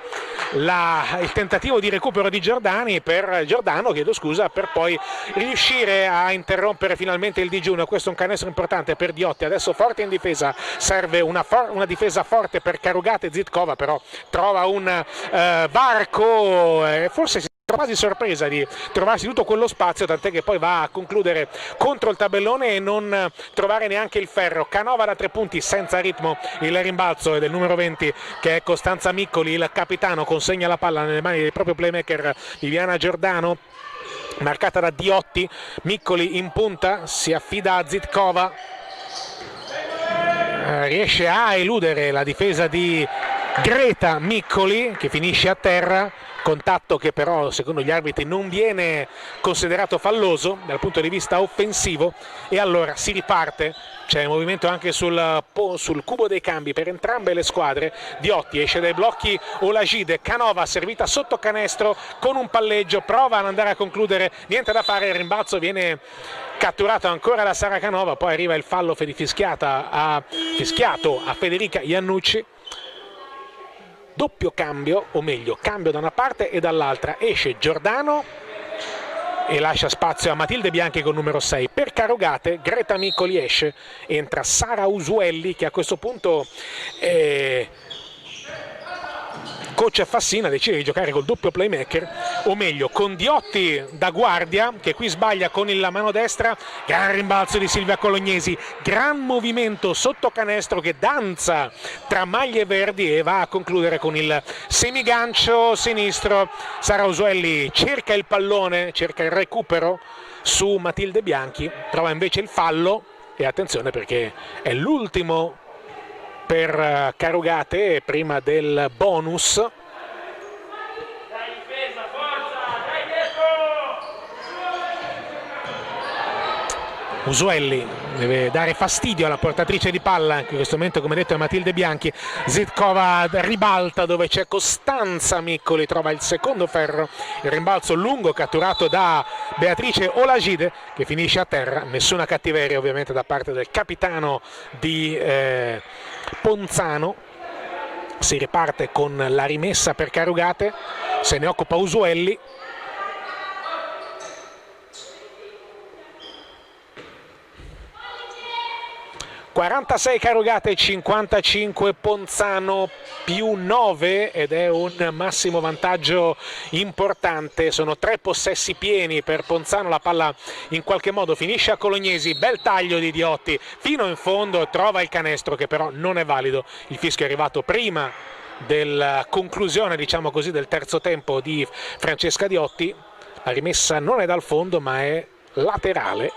il tentativo di recupero di Giordano, chiedo scusa, per poi riuscire a interrompere finalmente il digiuno. Questo è un canestro importante per Diotti, adesso forte in difesa, serve una difesa forte per Carugate. Zitkova però trova un varco, forse si quasi sorpresa di trovarsi tutto quello spazio, tant'è che poi va a concludere contro il tabellone e non trovare neanche il ferro. Canova da 3 punti senza ritmo, il rimbalzo è del numero 20 che è Costanza Miccoli, il capitano consegna la palla nelle mani del proprio playmaker Viviana Giordano, marcata da Diotti. Miccoli in punta, si affida a Zitkova, riesce a eludere la difesa di Greta Miccoli che finisce a terra, contatto che però secondo gli arbitri non viene considerato falloso dal punto di vista offensivo, e allora si riparte. C'è movimento anche sul cubo dei cambi per entrambe le squadre. Diotti esce dai blocchi Olagide, Canova servita sotto canestro con un palleggio, prova ad andare a concludere, niente da fare, il rimbalzo viene catturato ancora da Sara Canova, poi arriva il fallo fischiato a Federica Iannucci. Doppio cambio, o meglio cambio da una parte e dall'altra, esce Giordano e lascia spazio a Matilde Bianchi con numero 6. Per Carugate Greta Miccoli esce, entra Sara Usuelli che a questo punto coach Fassina decide di giocare col doppio playmaker, o meglio con Diotti da guardia che qui sbaglia con la mano destra. Gran rimbalzo di Silvia Colognesi, gran movimento sotto canestro che danza tra maglie verdi e va a concludere con il semigancio sinistro. Sara Usuelli cerca il pallone, cerca il recupero su Matilde Bianchi, trova invece il fallo, e attenzione perché è l'ultimo per Carugate prima del bonus. Usuelli deve dare fastidio alla portatrice di palla, in questo momento come detto è Matilde Bianchi. Zitkova ribalta dove c'è Costanza Miccoli, trova il secondo ferro, il rimbalzo lungo catturato da Beatrice Olagide che finisce a terra. Nessuna cattiveria ovviamente da parte del capitano di Ponzano. Si riparte con la rimessa per Carugate, se ne occupa Usuelli. (46 Carugate, 55 Ponzano, +9, ed è un massimo vantaggio importante. Sono 3 possessi pieni per Ponzano, la palla in qualche modo finisce a Colognesi, bel taglio di Diotti fino in fondo, trova il canestro che però non è valido. Il fischio è arrivato prima della conclusione, diciamo così, del terzo tempo di Francesca Diotti. La rimessa non è dal fondo ma è laterale.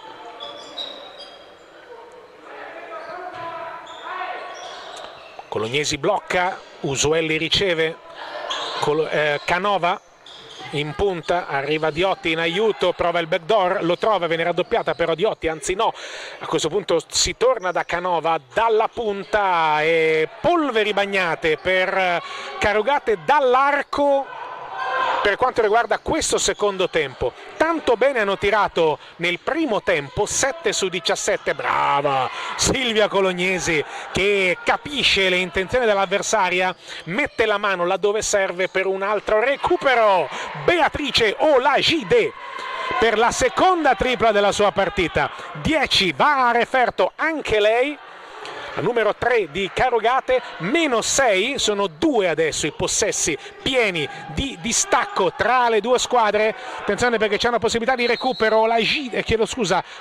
Colognesi blocca, Usuelli riceve, Canova in punta, arriva Diotti in aiuto, prova il backdoor, lo trova, viene raddoppiata però Diotti, anzi no, a questo punto si torna da Canova dalla punta e polveri bagnate per Carugate dall'arco. per quanto riguarda questo secondo tempo. Tanto bene hanno tirato nel primo tempo, 7 su 17, brava Silvia Colognesi che capisce le intenzioni dell'avversaria, mette la mano laddove serve per un altro recupero. Beatrice Olagide per la seconda tripla della sua partita, 10 va a referto anche lei. La numero 3 di Carugate, meno 6, sono 2 adesso i possessi pieni di distacco tra le due squadre. Attenzione perché c'è una possibilità di recupero,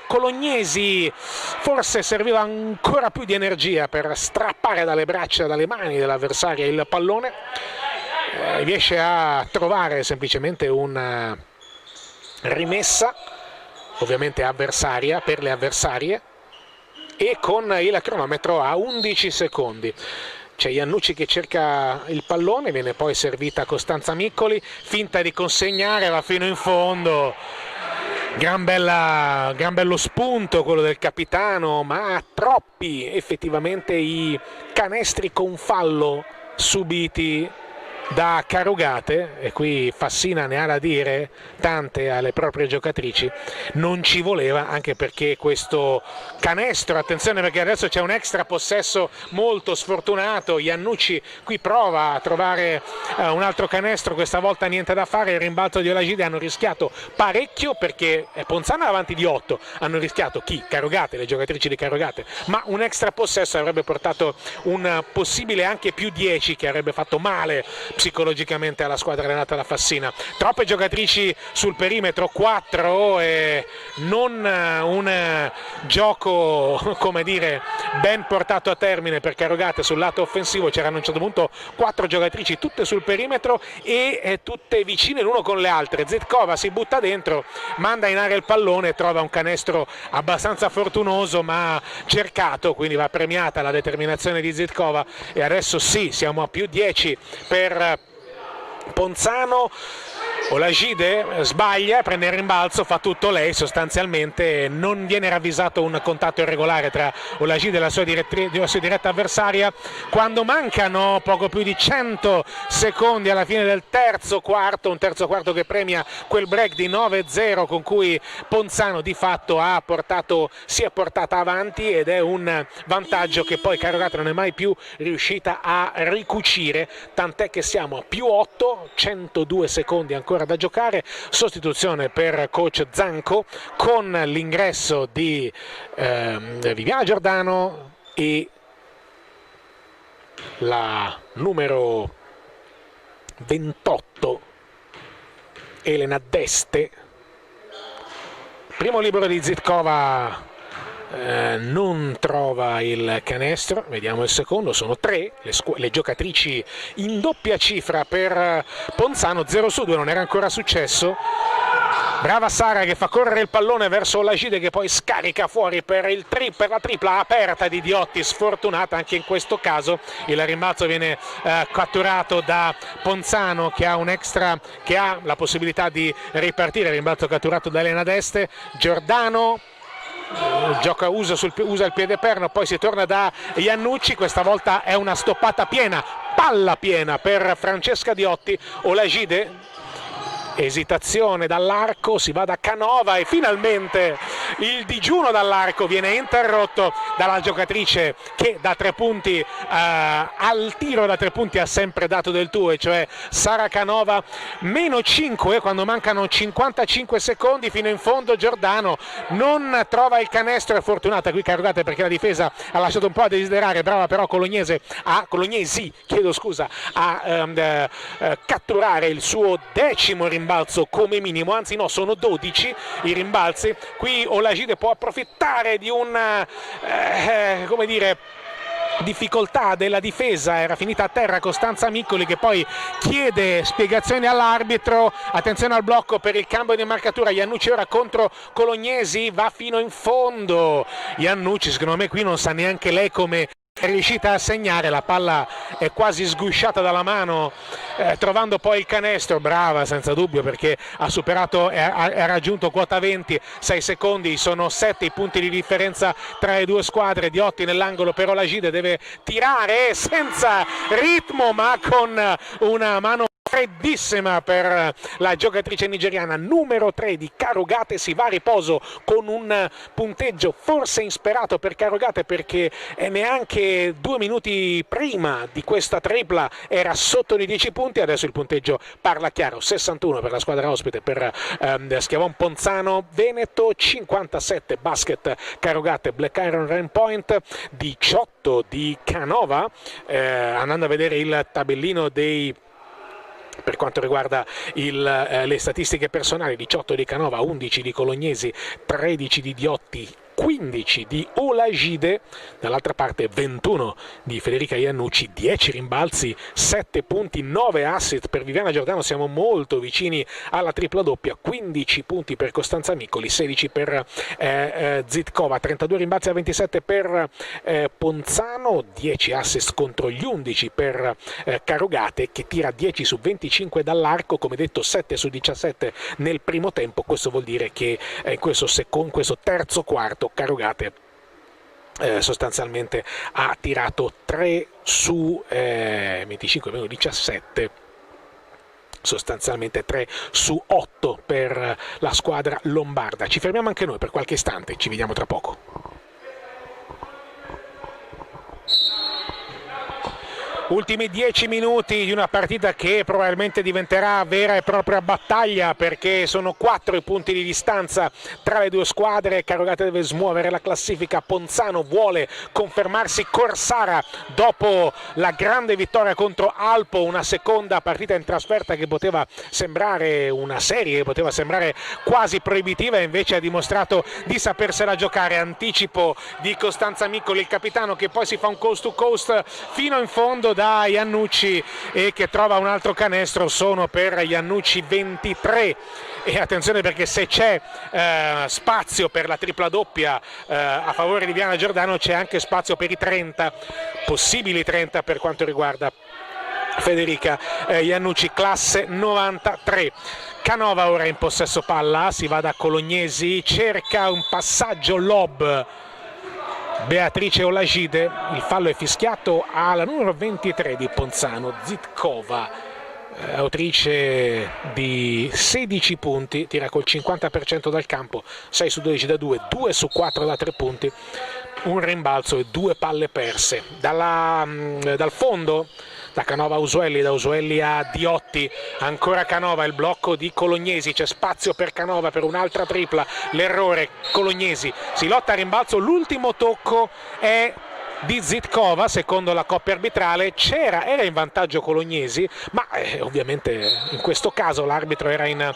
Colognesi forse serviva ancora più di energia per strappare dalle braccia, dalle mani dell'avversaria il pallone, riesce a trovare semplicemente una rimessa, ovviamente avversaria per le avversarie, e con il cronometro a 11 secondi. C'è Iannucci che cerca il pallone, viene poi servita a Costanza Miccoli, finta di consegnare, va fino in fondo. Gran bello spunto quello del capitano, ma troppi effettivamente i canestri con fallo subiti da Carugate, e qui Fassina ne ha da dire tante alle proprie giocatrici. Non ci voleva, anche perché questo canestro, attenzione perché adesso c'è un extra possesso molto sfortunato. Iannucci qui prova a trovare un altro canestro, questa volta niente da fare. Il rimbalzo di Olagide, hanno rischiato parecchio perché Ponzano è avanti di 8, hanno rischiato chi? Carugate, le giocatrici di Carugate, ma un extra possesso avrebbe portato un possibile anche più 10 che avrebbe fatto male psicologicamente alla squadra allenata da Fassina. Troppe giocatrici sul perimetro, 4, e non un gioco, come dire, ben portato a termine per Carugate sul lato offensivo. C'erano a un certo punto 4 giocatrici tutte sul perimetro e tutte vicine l'uno con le altre. Zetkova si butta dentro, manda in aria il pallone, trova un canestro abbastanza fortunoso ma cercato, quindi va premiata la determinazione di Zetkova. E adesso sì, siamo a più 10 per Ponzano. Olagide sbaglia, prende il rimbalzo, fa tutto lei sostanzialmente, non viene ravvisato un contatto irregolare tra Olagide e la sua diretta avversaria. Quando mancano poco più di 100 secondi alla fine del terzo quarto, un terzo quarto che premia quel break di 9-0 con cui Ponzano di fatto si è portata avanti, ed è un vantaggio che poi Carugate non è mai più riuscita a ricucire, tant'è che siamo a più 8, 102 secondi ancora da giocare. Sostituzione per coach Zanco con l'ingresso di Viviana Giordano e la numero 28 Elena Deste. Primo libero di Zetkova, non trova il canestro. Vediamo il secondo, sono 3 le giocatrici in doppia cifra per Ponzano, 0 su 2, non era ancora successo. Brava Sara che fa correre il pallone verso Olagide, che poi scarica fuori per la tripla aperta di Diotti, sfortunata anche in questo caso. Il rimbalzo viene catturato da Ponzano, che ha un extra, che ha la possibilità di ripartire. Il rimbalzo catturato da Elena Deste. Giordano usa il piede perno, poi si torna da Iannucci, questa volta è una stoppata piena, palla piena per Francesca Diotti. Olagide, esitazione dall'arco, si va da Canova e finalmente il digiuno dall'arco viene interrotto dalla giocatrice che da 3 punti al tiro da 3 punti ha sempre dato del tuo, e cioè Sara Canova. Meno 5 quando mancano 55 secondi fino in fondo. Giordano non trova il canestro, è fortunata qui Carugate perché la difesa ha lasciato un po' a desiderare. Brava però Colognesi a catturare il suo 10º rimbalzo come minimo, anzi no, sono 12 i rimbalzi. Qui Olagide può approfittare di una come dire, difficoltà della difesa, era finita a terra Costanza Miccoli, che poi chiede spiegazioni all'arbitro. Attenzione al blocco per il cambio di marcatura. Iannucci ora contro Colognesi, va fino in fondo. Iannucci secondo me qui non sa neanche lei come è riuscita a segnare, la palla è quasi sgusciata dalla mano, trovando poi il canestro. Brava senza dubbio perché ha raggiunto quota 20, 6 secondi, sono 7 i punti di differenza tra le due squadre. Diotti nell'angolo per Olagide, deve tirare senza ritmo ma con una mano freddissima per la giocatrice nigeriana. Numero 3 di Karogate si va a riposo con un punteggio forse insperato per Karogate, perché neanche 2 minuti prima di questa tripla era sotto i 10 punti. Adesso il punteggio parla chiaro: 61 per la squadra ospite per Schiavon Ponzano Veneto, 57 basket Karogate Black Iron Ren Point, 18 di Canova. Andando a vedere il tabellino per quanto riguarda le statistiche personali, 18 di Canova, 11 di Colognesi, 13 di Diotti, 15 di Olagide, dall'altra parte 21 di Federica Iannucci, 10 rimbalzi, 7 punti, 9 assist per Viviana Giordano. Siamo molto vicini alla tripla doppia: 15 punti per Costanza Miccoli, 16 per Zitkova, 32 rimbalzi a 27 per Ponzano, 10 assist contro gli 11 per Karogate, che tira 10 su 25 dall'arco, come detto 7 su 17 nel primo tempo. Questo vuol dire che in questo terzo quarto Karogate sostanzialmente ha tirato 3 su 25 meno 17, sostanzialmente 3 su 8 per la squadra lombarda. Ci fermiamo anche noi per qualche istante, ci vediamo tra poco. Ultimi 10 minuti di una partita che probabilmente diventerà vera e propria battaglia, perché sono 4 i punti di distanza tra le due squadre. Karogate deve smuovere la classifica, Ponzano vuole confermarsi corsara dopo la grande vittoria contro Alpo, una seconda partita in trasferta che poteva sembrare una serie, che poteva sembrare quasi proibitiva, e invece ha dimostrato di sapersela giocare. Anticipo di Costanza Miccoli, il capitano, che poi si fa un coast to coast fino in fondo da Iannucci e che trova un altro canestro. Sono per Iannucci 23, e attenzione perché se c'è spazio per la tripla doppia a favore di Viviana Giordano, c'è anche spazio per i 30, possibili 30 per quanto riguarda Federica Iannucci, classe 93. Canova ora in possesso palla, si va da Colognesi, cerca un passaggio lob Beatrice Olagide, il fallo è fischiato alla numero 23 di Ponzano, Zitkova, autrice di 16 punti, tira col 50% dal campo, 6 su 12 da 2, 2 su 4 da 3 punti, un rimbalzo e 2 palle perse. Dal fondo, da Canova a Usuelli, da Usuelli a Diotti, ancora Canova, il blocco di Colognesi, c'è spazio per Canova per un'altra tripla, l'errore Colognesi, si lotta a rimbalzo, l'ultimo tocco è di Zitkova, secondo la coppia arbitrale era in vantaggio Colognesi, ma ovviamente in questo caso l'arbitro era in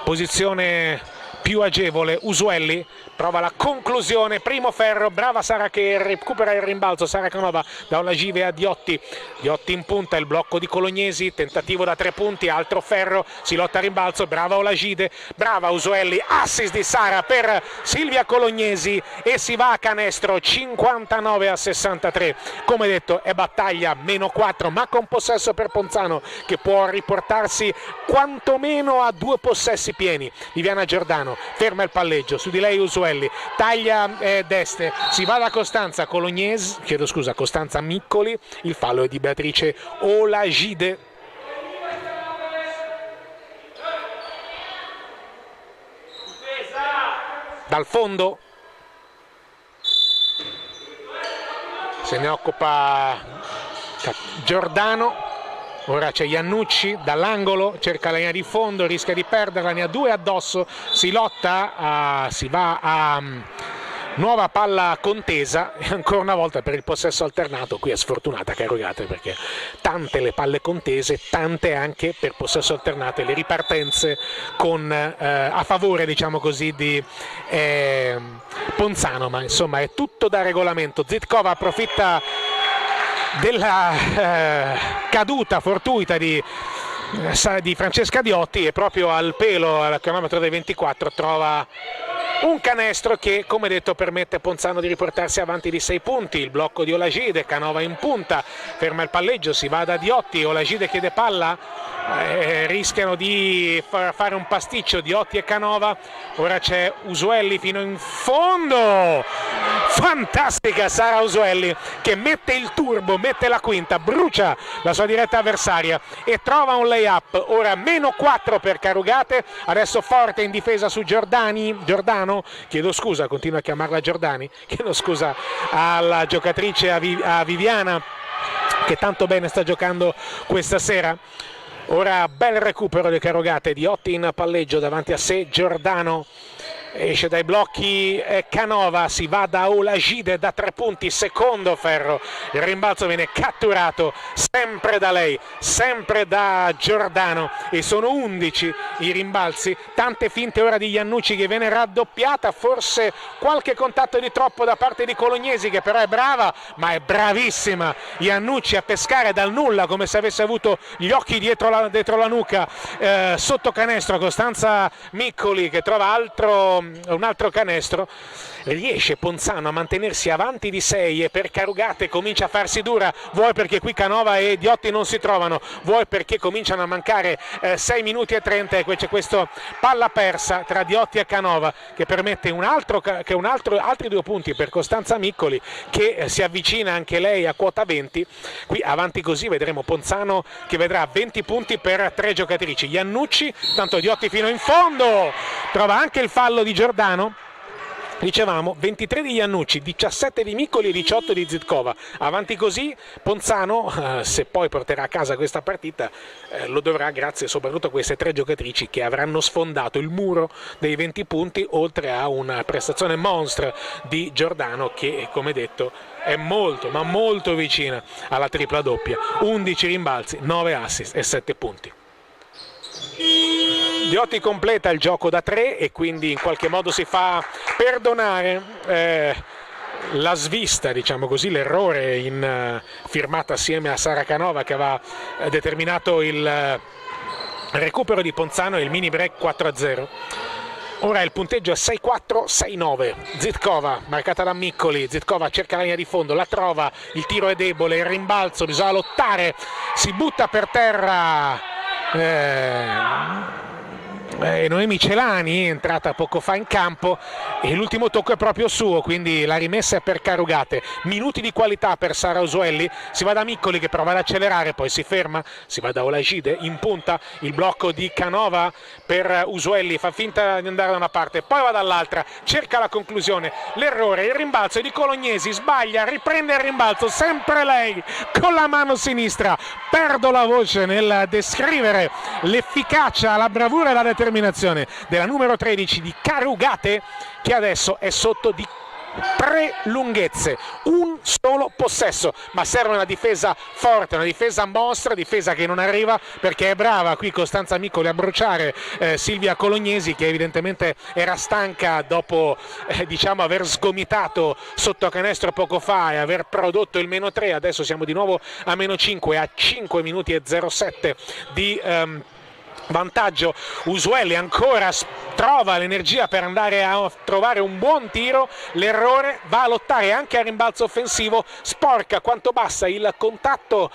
posizione più agevole. Usuelli prova la conclusione, primo ferro, brava Sara che recupera il rimbalzo, Sara Canova da Olagive a Diotti, Diotti in punta, il blocco di Colognesi, tentativo da 3 punti, altro ferro, si lotta a rimbalzo, brava Olagide, brava Usuelli, assist di Sara per Silvia Colognesi e si va a canestro, 59-63. Come detto è battaglia, meno 4, ma con possesso per Ponzano, che può riportarsi quantomeno a 2 possessi pieni. Viviana Giordano ferma il palleggio, su di lei Usuelli, taglia deste, si va da Costanza Costanza Miccoli, il fallo è di Beatrice Olagide. Dal fondo se ne occupa Giordano. Ora c'è Iannucci dall'angolo, cerca la linea di fondo, rischia di perderla, ne ha 2 addosso, si lotta, si va a nuova palla contesa e ancora una volta per il possesso alternato. Qui è sfortunata Karogate, perché tante le palle contese, tante anche per possesso alternato le ripartenze a favore, diciamo così, di Ponzano, ma insomma è tutto da regolamento. Zitkova approfitta della caduta fortuita di Francesca Diotti e proprio al pelo, al chilometro dei 24, trova Un canestro che, come detto, permette a Ponzano di riportarsi avanti di 6 punti. Il blocco di Olajide, Canova in punta, ferma il palleggio, si va da Diotti, Olajide chiede palla, rischiano di fare un pasticcio Diotti e Canova. Ora c'è Usuelli fino in fondo, fantastica Sara Usuelli che mette il turbo, mette la quinta, brucia la sua diretta avversaria e trova un layup. Ora -4 per Carugate, adesso forte in difesa su Giordano, chiedo scusa, continua a chiamarla Giordani, chiedo scusa alla giocatrice, a Viviana, che tanto bene sta giocando questa sera. Ora bel recupero di Carugate, Diotti in palleggio davanti a sé, Giordano esce dai blocchi, Canova si va da Olajide da 3 punti, secondo ferro, il rimbalzo viene catturato sempre da lei, sempre da Giordano, e sono 11 i rimbalzi, tante finte ora di Iannucci che viene raddoppiata, forse qualche contatto di troppo da parte di Colognesi, che però è brava, ma è bravissima Iannucci a pescare dal nulla, come se avesse avuto gli occhi dietro la nuca, sotto canestro Costanza Miccoli che trova un altro canestro. Riesce Ponzano a mantenersi avanti di 6 e per Carugate comincia a farsi dura, vuoi perché qui Canova e Diotti non si trovano, vuoi perché cominciano a mancare 6 minuti e 30 e c'è questo palla persa tra Diotti e Canova che permette altri 2 punti per Costanza Miccoli, che si avvicina anche lei a quota 20. Qui avanti così vedremo Ponzano che vedrà 20 punti per 3 giocatrici. Iannucci, tanto Diotti fino in fondo, trova anche il fallo di Giordano. Dicevamo 23 di Iannucci, 17 di Miccoli e 18 di Zitkova. Avanti così Ponzano, se poi porterà a casa questa partita, lo dovrà grazie soprattutto a queste 3 giocatrici che avranno sfondato il muro dei 20 punti, oltre a una prestazione monstra di Giordano che, come detto, è molto ma molto vicina alla tripla doppia. 11 rimbalzi, 9 assist e 7 punti. Diotti completa il gioco da 3 e quindi in qualche modo si fa perdonare la svista, diciamo così, l'errore firmata assieme a Sara Canova che aveva determinato il recupero di Ponzano e il mini break 4-0. Ora il punteggio è 6-4, 6-9. Zitkova, marcata da Miccoli, Zitkova cerca la linea di fondo, la trova, il tiro è debole, il rimbalzo, bisogna lottare, si butta per terra Noemi Celani, entrata poco fa in campo, e l'ultimo tocco è proprio suo, quindi la rimessa è per Carugate. Minuti di qualità per Sara Usuelli, si va da Miccoli che prova ad accelerare, poi si ferma, si va da Olajide in punta, il blocco di Canova per Usuelli, fa finta di andare da una parte, poi va dall'altra, cerca la conclusione, l'errore, il rimbalzo di Colognesi, sbaglia, riprende il rimbalzo, sempre lei con la mano sinistra. Perdo la voce nel descrivere l'efficacia, la bravura e la determinazione della numero 13 di Carugate, che adesso è sotto di 3 lunghezze, un solo possesso, ma serve una difesa forte, una difesa mostra, difesa che non arriva perché è brava qui Costanza Miccoli a bruciare Silvia Colognesi, che evidentemente era stanca dopo diciamo aver sgomitato sotto canestro poco fa e aver prodotto il -3. Adesso siamo di nuovo a -5 a 5 minuti e 07 di vantaggio. Usuelli ancora trova l'energia per andare a trovare un buon tiro, l'errore, va a lottare anche a rimbalzo offensivo, sporca quanto basta il contatto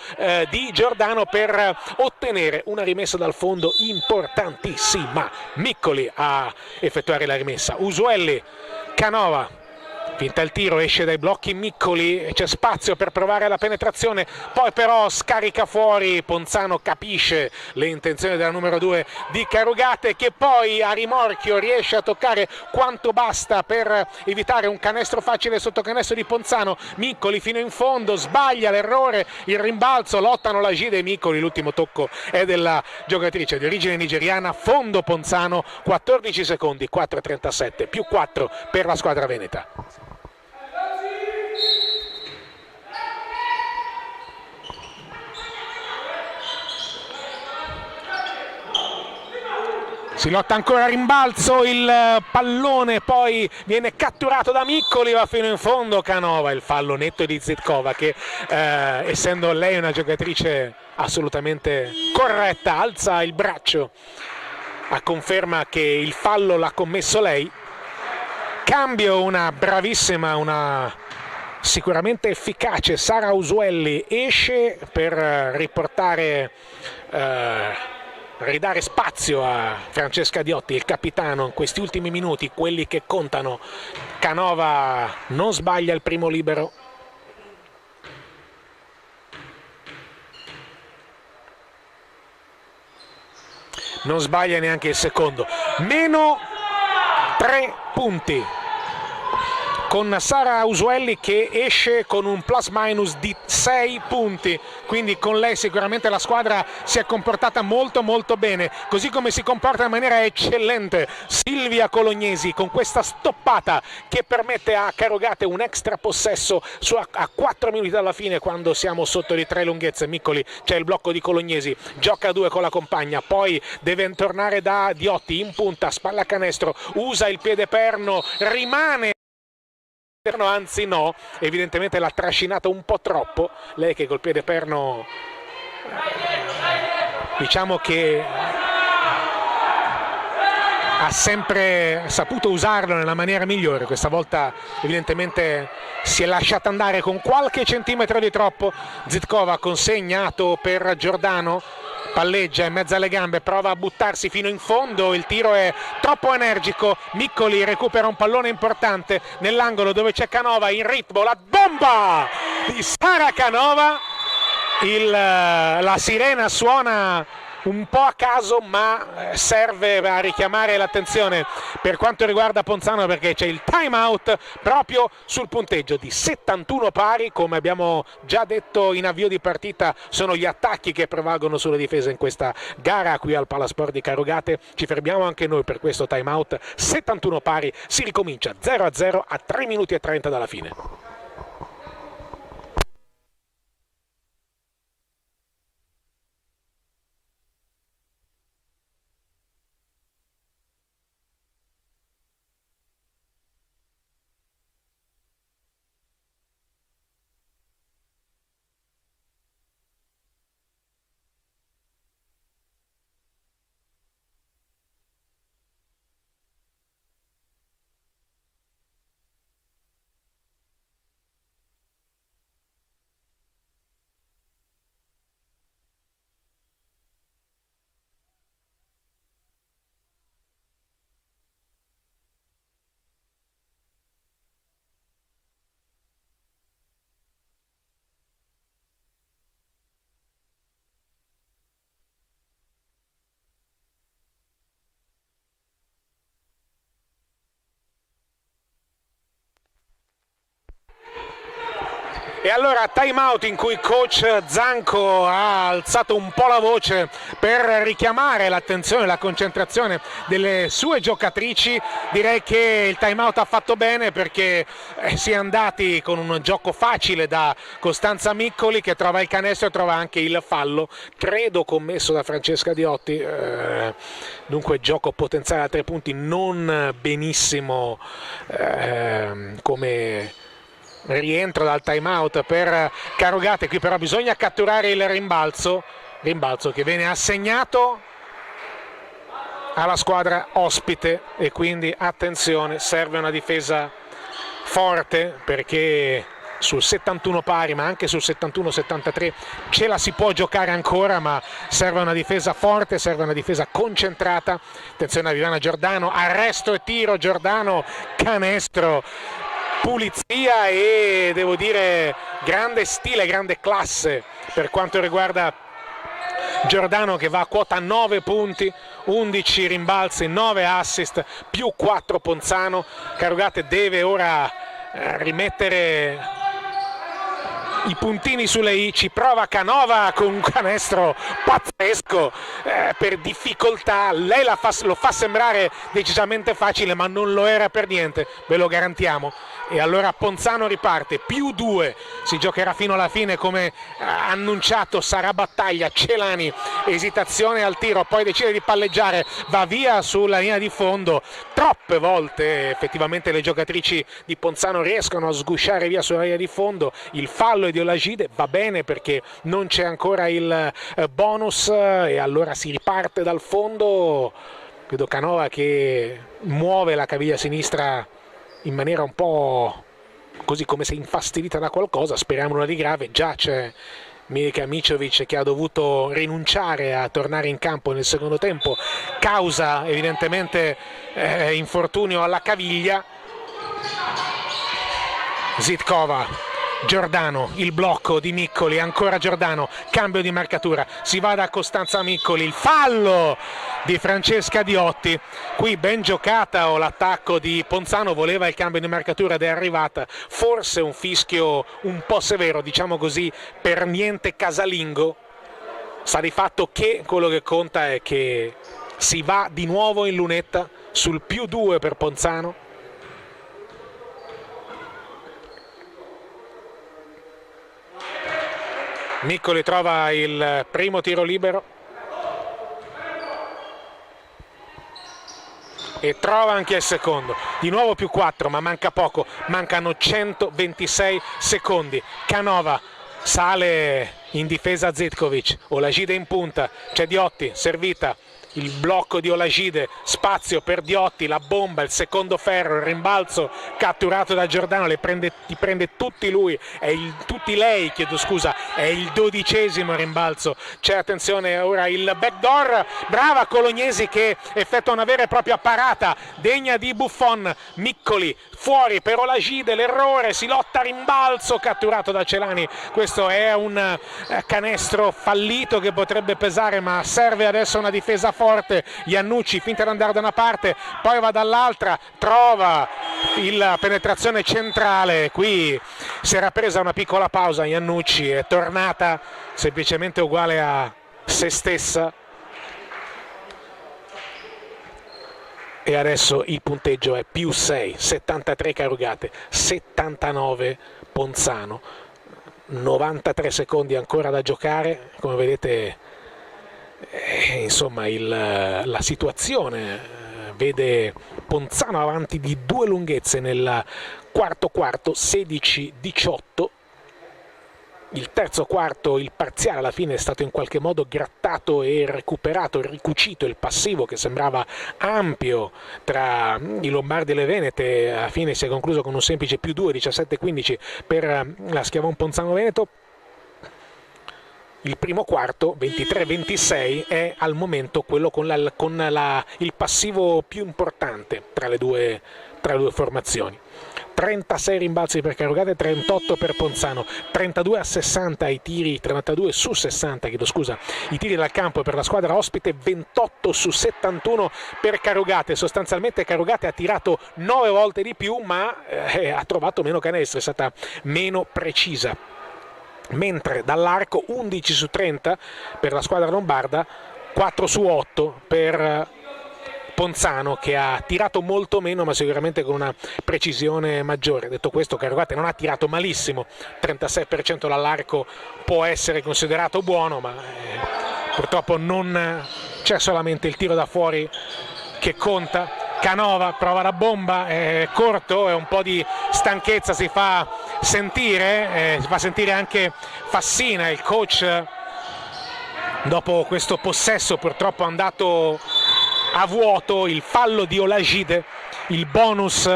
di Giordano per ottenere una rimessa dal fondo importantissima. Miccoli a effettuare la rimessa, Usuelli, Canova finta il tiro, esce dai blocchi Miccoli, c'è spazio per provare la penetrazione, poi però scarica fuori, Ponzano capisce le intenzioni della numero 2 di Carugate, che poi a rimorchio riesce a toccare quanto basta per evitare un canestro facile sotto canestro di Ponzano. Miccoli fino in fondo, sbaglia l'errore, il rimbalzo, lottano Olajide e Miccoli, l'ultimo tocco è della giocatrice di origine nigeriana. Fondo Ponzano, 14 secondi, 4:37, più 4 per la squadra veneta. Si lotta ancora a rimbalzo, il pallone poi viene catturato da Miccoli, va fino in fondo Canova, il fallo netto di Zitkova che essendo lei una giocatrice assolutamente corretta alza il braccio a conferma che il fallo l'ha commesso lei. Cambio, una bravissima, una sicuramente efficace Sara Usuelli esce per riportare, ridare spazio a Francesca Diotti, il capitano, in questi ultimi minuti, quelli che contano. Canova non sbaglia il primo libero. Non sbaglia neanche il secondo. Meno 3 punti. Con Sara Usuelli che esce con un plus minus di 6 punti, quindi con lei sicuramente la squadra si è comportata molto bene, così come si comporta in maniera eccellente Silvia Colognesi con questa stoppata che permette a Carugate un extra possesso a 4 minuti dalla fine, quando siamo sotto di 3 lunghezze. Miccoli, c'è il blocco di Colognesi, gioca a 2 con la compagna, poi deve tornare da Diotti in punta, spalla canestro, usa il piede perno, rimane, anzi no, evidentemente l'ha trascinata un po' troppo, lei che col piede perno diciamo che ha sempre saputo usarlo nella maniera migliore, questa volta evidentemente si è lasciata andare con qualche centimetro di troppo. Zitkova consegnato per Giordano, palleggia in mezzo alle gambe, prova a buttarsi fino in fondo, il tiro è troppo energico, Miccoli recupera un pallone importante nell'angolo dove c'è Canova in ritmo, la bomba di Sara Canova, la sirena suona un po' a caso, ma serve a richiamare l'attenzione per quanto riguarda Ponzano, perché c'è il time out proprio sul punteggio di 71 pari. Come abbiamo già detto in avvio di partita, sono gli attacchi che prevalgono sulle difese in questa gara qui al Palasport di Carugate. Ci fermiamo anche noi per questo time out. 71 pari, si ricomincia 0-0 a 3 minuti e 30 dalla fine. E allora time out in cui coach Zanco ha alzato un po' la voce per richiamare l'attenzione, la concentrazione delle sue giocatrici. Direi che il time out ha fatto bene, perché si è andati con un gioco facile da Costanza Miccoli, che trova il canestro e trova anche il fallo, credo commesso da Francesca Diotti. Dunque gioco potenziale a 3 punti, non benissimo come rientro dal time out per Carugate. Qui però bisogna catturare il rimbalzo che viene assegnato alla squadra ospite, e quindi attenzione, serve una difesa forte, perché sul 71 pari, ma anche sul 71-73 ce la si può giocare ancora, ma serve una difesa forte, serve una difesa concentrata. Attenzione a Viviana Giordano, arresto e tiro, Giordano, canestro, pulizia e devo dire grande stile, grande classe per quanto riguarda Giordano, che va a quota 9 punti, 11 rimbalzi, 9 assist, più 4 Ponzano. Carugate deve ora rimettere i puntini sulle i, ci prova Canova con un canestro pazzesco, per difficoltà, lei lo fa sembrare decisamente facile, ma non lo era per niente, ve lo garantiamo. E allora Ponzano riparte, più 2, si giocherà fino alla fine come annunciato, sarà battaglia. Celani, esitazione al tiro, poi decide di palleggiare, va via sulla linea di fondo. Troppe volte effettivamente le giocatrici di Ponzano riescono a sgusciare via sulla linea di fondo. Il fallo è di Olagide, va bene perché non c'è ancora il bonus, e allora si riparte dal fondo. Vedo Canova che muove la caviglia sinistra in maniera un po' così come se infastidita da qualcosa, speriamo nulla di grave. Già c'è Milika Mićović che ha dovuto rinunciare a tornare in campo nel secondo tempo, causa evidentemente infortunio alla caviglia. Zitkova, Giordano, il blocco di Miccoli, ancora Giordano, cambio di marcatura, si va da Costanza Miccoli, il fallo di Francesca Diotti. Qui ben giocata l'attacco di Ponzano, voleva il cambio di marcatura ed è arrivata, forse un fischio un po' severo, diciamo così, per niente casalingo. Sta di fatto che quello che conta è che si va di nuovo in lunetta sul +2 per Ponzano. Miccoli trova il primo tiro libero e trova anche il secondo, di nuovo +4, ma manca poco, mancano 126 secondi. Canova sale in difesa Zetkovic, Olajide in punta, c'è Diotti, servita, il blocco di Olajide, spazio per Diotti, la bomba, il secondo ferro, il rimbalzo catturato da Giordano, li prende tutti lui, tutti lei, chiedo scusa, è il 12° rimbalzo. C'è, attenzione, ora il backdoor, brava Colognesi che effettua una vera e propria parata degna di Buffon. Miccoli fuori per Olajide, l'errore, si lotta a rimbalzo, catturato da Celani. Questo è un canestro fallito che potrebbe pesare, ma serve adesso una difesa forte. Iannucci finta di andare da una parte, poi va dall'altra, trova la penetrazione centrale. Qui si era presa una piccola pausa, Iannucci è tornata semplicemente uguale a se stessa e adesso il punteggio è +6, 73 Carugate, 79 Ponzano, 93 secondi ancora da giocare. Come vedete, insomma, la situazione vede Ponzano avanti di 2 lunghezze nel quarto, 16-18. Il terzo quarto, il parziale alla fine è stato in qualche modo grattato e recuperato, ricucito. Il passivo che sembrava ampio tra i Lombardi e le Venete alla fine si è concluso con un semplice +2, 17-15 per la Schiavon Ponzano Veneto. Il primo quarto, 23-26, è al momento quello con il passivo più importante tra le due formazioni. 36 rimbalzi per Carugate, 38 per Ponzano, 32 a 60 i tiri, 32 su 60, chiedo scusa, i tiri dal campo per la squadra ospite, 28 su 71 per Carugate. Sostanzialmente Carugate ha tirato 9 volte di più, ma ha trovato meno canestri, è stata meno precisa. Mentre dall'arco 11 su 30 per la squadra lombarda, 4 su 8 per Ponzano, che ha tirato molto meno ma sicuramente con una precisione maggiore. Detto questo, Carugate non ha tirato malissimo, 36% dall'arco può essere considerato buono, ma purtroppo non c'è solamente il tiro da fuori che conta. Canova prova la bomba, è corto, e un po' di stanchezza si fa sentire anche Fassina, il coach, dopo questo possesso purtroppo andato a vuoto. Il fallo di Olajide, il bonus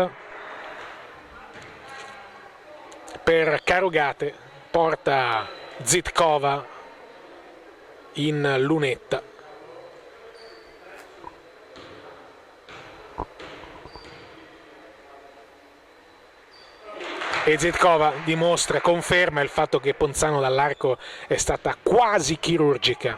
per Carugate, porta Zitkova in lunetta. E Zitkova dimostra, conferma il fatto che Ponzano dall'arco è stata quasi chirurgica,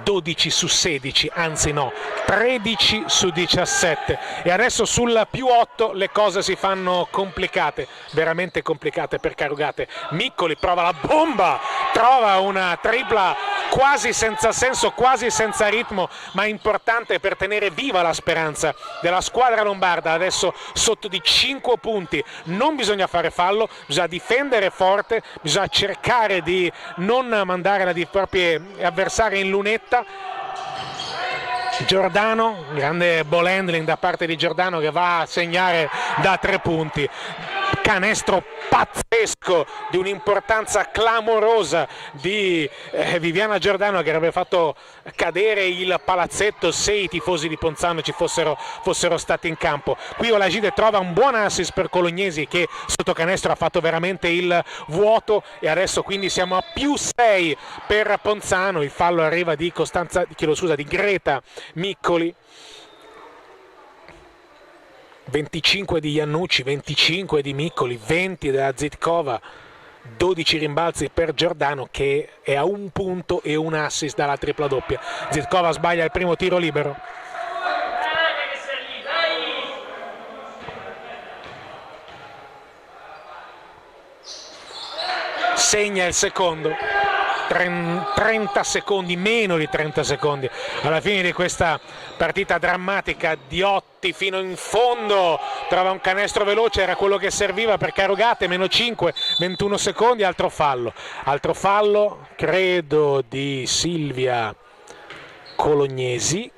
12 su 16, anzi no, 13 su 17, e adesso sul +8 le cose si fanno complicate, veramente complicate per Carugate. Miccoli prova la bomba, trova una tripla quasi senza senso, quasi senza ritmo, ma importante per tenere viva la speranza della squadra lombarda, adesso sotto di 5 punti. Non bisogna fare fallo, bisogna difendere forte, bisogna cercare di non mandare i propri avversari in lunetta. Giordano, grande ball handling da parte di Giordano, che va a segnare da 3 punti. canestro pazzesco di un'importanza clamorosa di Viviana Giordano, che avrebbe fatto cadere il palazzetto se i tifosi di Ponzano ci fossero stati in campo. Qui Olajide trova un buon assist per Colognesi, che sotto canestro ha fatto veramente il vuoto, e adesso quindi siamo a +6 per Ponzano. Il fallo arriva di Greta Miccoli. 25 di Iannucci, 25 di Miccoli, 20 della Zitkova, 12 rimbalzi per Giordano, che è a 1 punto e un assist dalla tripla doppia. Zitkova sbaglia il primo tiro libero. Segna il secondo. 30 secondi, meno di 30 secondi alla fine di questa partita drammatica. Diotti fino in fondo trova un canestro veloce, era quello che serviva per Carugate. -5, 21 secondi, altro fallo credo di Silvia Colognesi.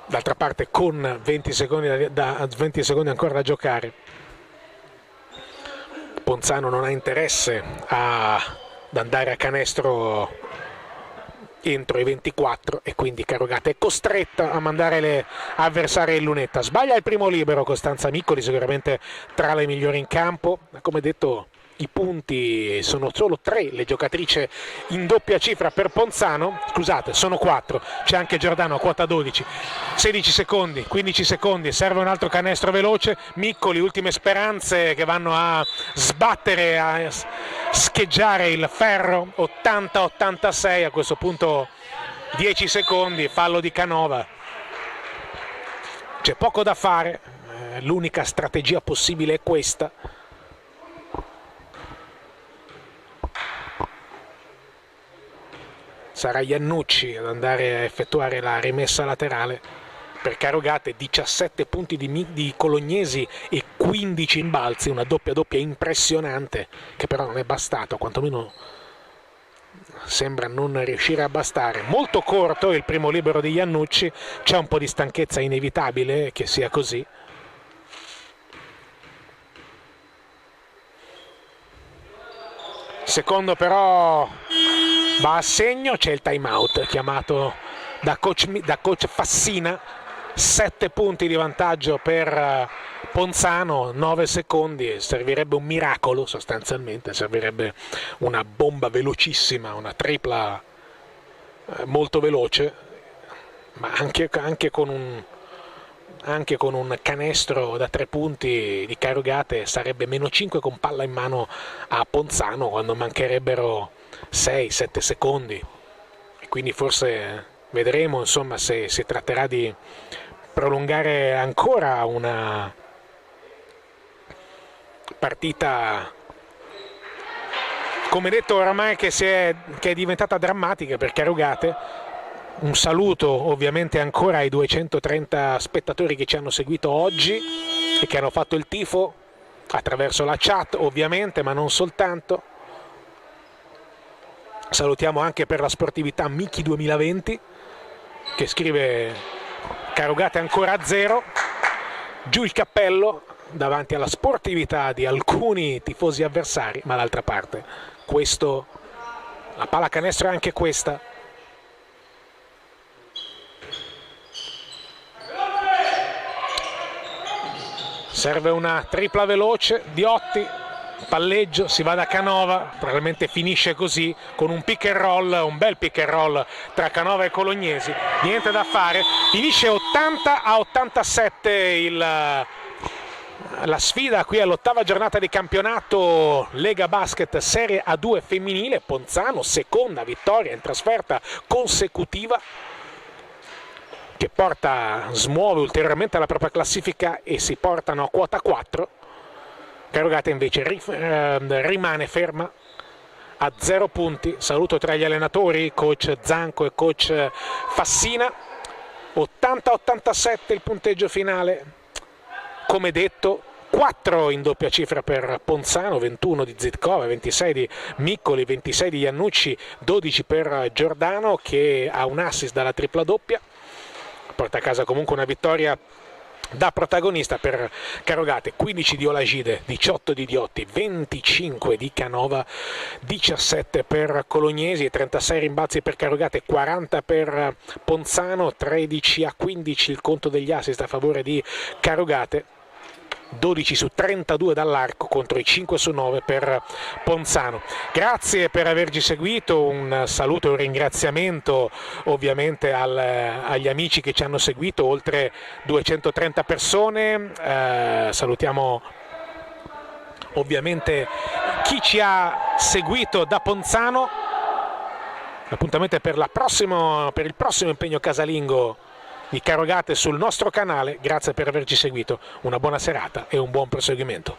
D'altra parte con 20 secondi ancora da giocare, Ponzano non ha interesse ad andare a canestro entro i 24, e quindi Carugate è costretta a mandare le avversarie in lunetta. Sbaglia il primo libero Costanza Miccoli, sicuramente tra le migliori in campo. Come detto, i punti sono solo 3, le giocatrici in doppia cifra per Ponzano, scusate, sono 4, c'è anche Giordano a quota 12. 16 secondi, 15 secondi, serve un altro canestro veloce. Miccoli, ultime speranze che vanno a sbattere, a scheggiare il ferro. 80-86, a questo punto 10 secondi, fallo di Canova. C'è poco da fare, l'unica strategia possibile è questa. Sarà Iannucci ad andare a effettuare la rimessa laterale per Carugate. 17 punti di Colognesi e 15 rimbalzi, una doppia impressionante, che però non è bastato, quantomeno sembra non riuscire a bastare. Molto corto il primo libero di Iannucci, c'è un po' di stanchezza, inevitabile che sia così. Secondo però va a segno, c'è il time out chiamato da coach Fassina. 7 punti di vantaggio per Ponzano, 9 secondi, servirebbe un miracolo sostanzialmente, servirebbe una bomba velocissima, una tripla molto veloce, ma anche con un canestro da 3 punti di Carugate sarebbe -5 con palla in mano a Ponzano quando mancherebbero 6-7 secondi, e quindi forse vedremo, insomma, se si tratterà di prolungare ancora una partita, come detto, oramai che è diventata drammatica per Carugate. Un saluto ovviamente ancora ai 230 spettatori che ci hanno seguito oggi e che hanno fatto il tifo attraverso la chat, ovviamente, ma non soltanto. Salutiamo anche per la sportività Miki 2020 che scrive: Carugate ancora a 0, giù il cappello davanti alla sportività di alcuni tifosi avversari, ma d'altra parte la pallacanestro è anche questa. Serve una tripla veloce, Diotti, palleggio, si va da Canova, probabilmente finisce così con un pick and roll, un bel pick and roll tra Canova e Colognesi. Niente da fare, finisce 80-87 la sfida qui all'8ª giornata di campionato Lega Basket Serie A2 femminile. Ponzano, seconda vittoria in trasferta consecutiva, che smuove ulteriormente la propria classifica e si portano a quota 4. Carugate invece rimane ferma a 0 punti. Saluto tra gli allenatori, coach Zanco e coach Fassina. 80-87 il punteggio finale. Come detto, 4 in doppia cifra per Ponzano, 21 di Zitkova, 26 di Miccoli, 26 di Iannucci, 12 per Giordano, che ha un assist dalla tripla doppia. Porta a casa comunque una vittoria da protagonista per Carogate. 15 di Olagide, 18 di Diotti, 25 di Canova, 17 per Colognesi, 36 rimbalzi per Carogate, 40 per Ponzano, 13 a 15 il conto degli assist a favore di Carogate, 12 su 32 dall'arco contro i 5 su 9 per Ponzano. Grazie per averci seguito, un saluto e un ringraziamento ovviamente agli amici che ci hanno seguito, oltre 230 persone. Salutiamo ovviamente chi ci ha seguito da Ponzano. L'appuntamento è per il prossimo impegno casalingo di Carogate sul nostro canale. Grazie per averci seguito, una buona serata e un buon proseguimento.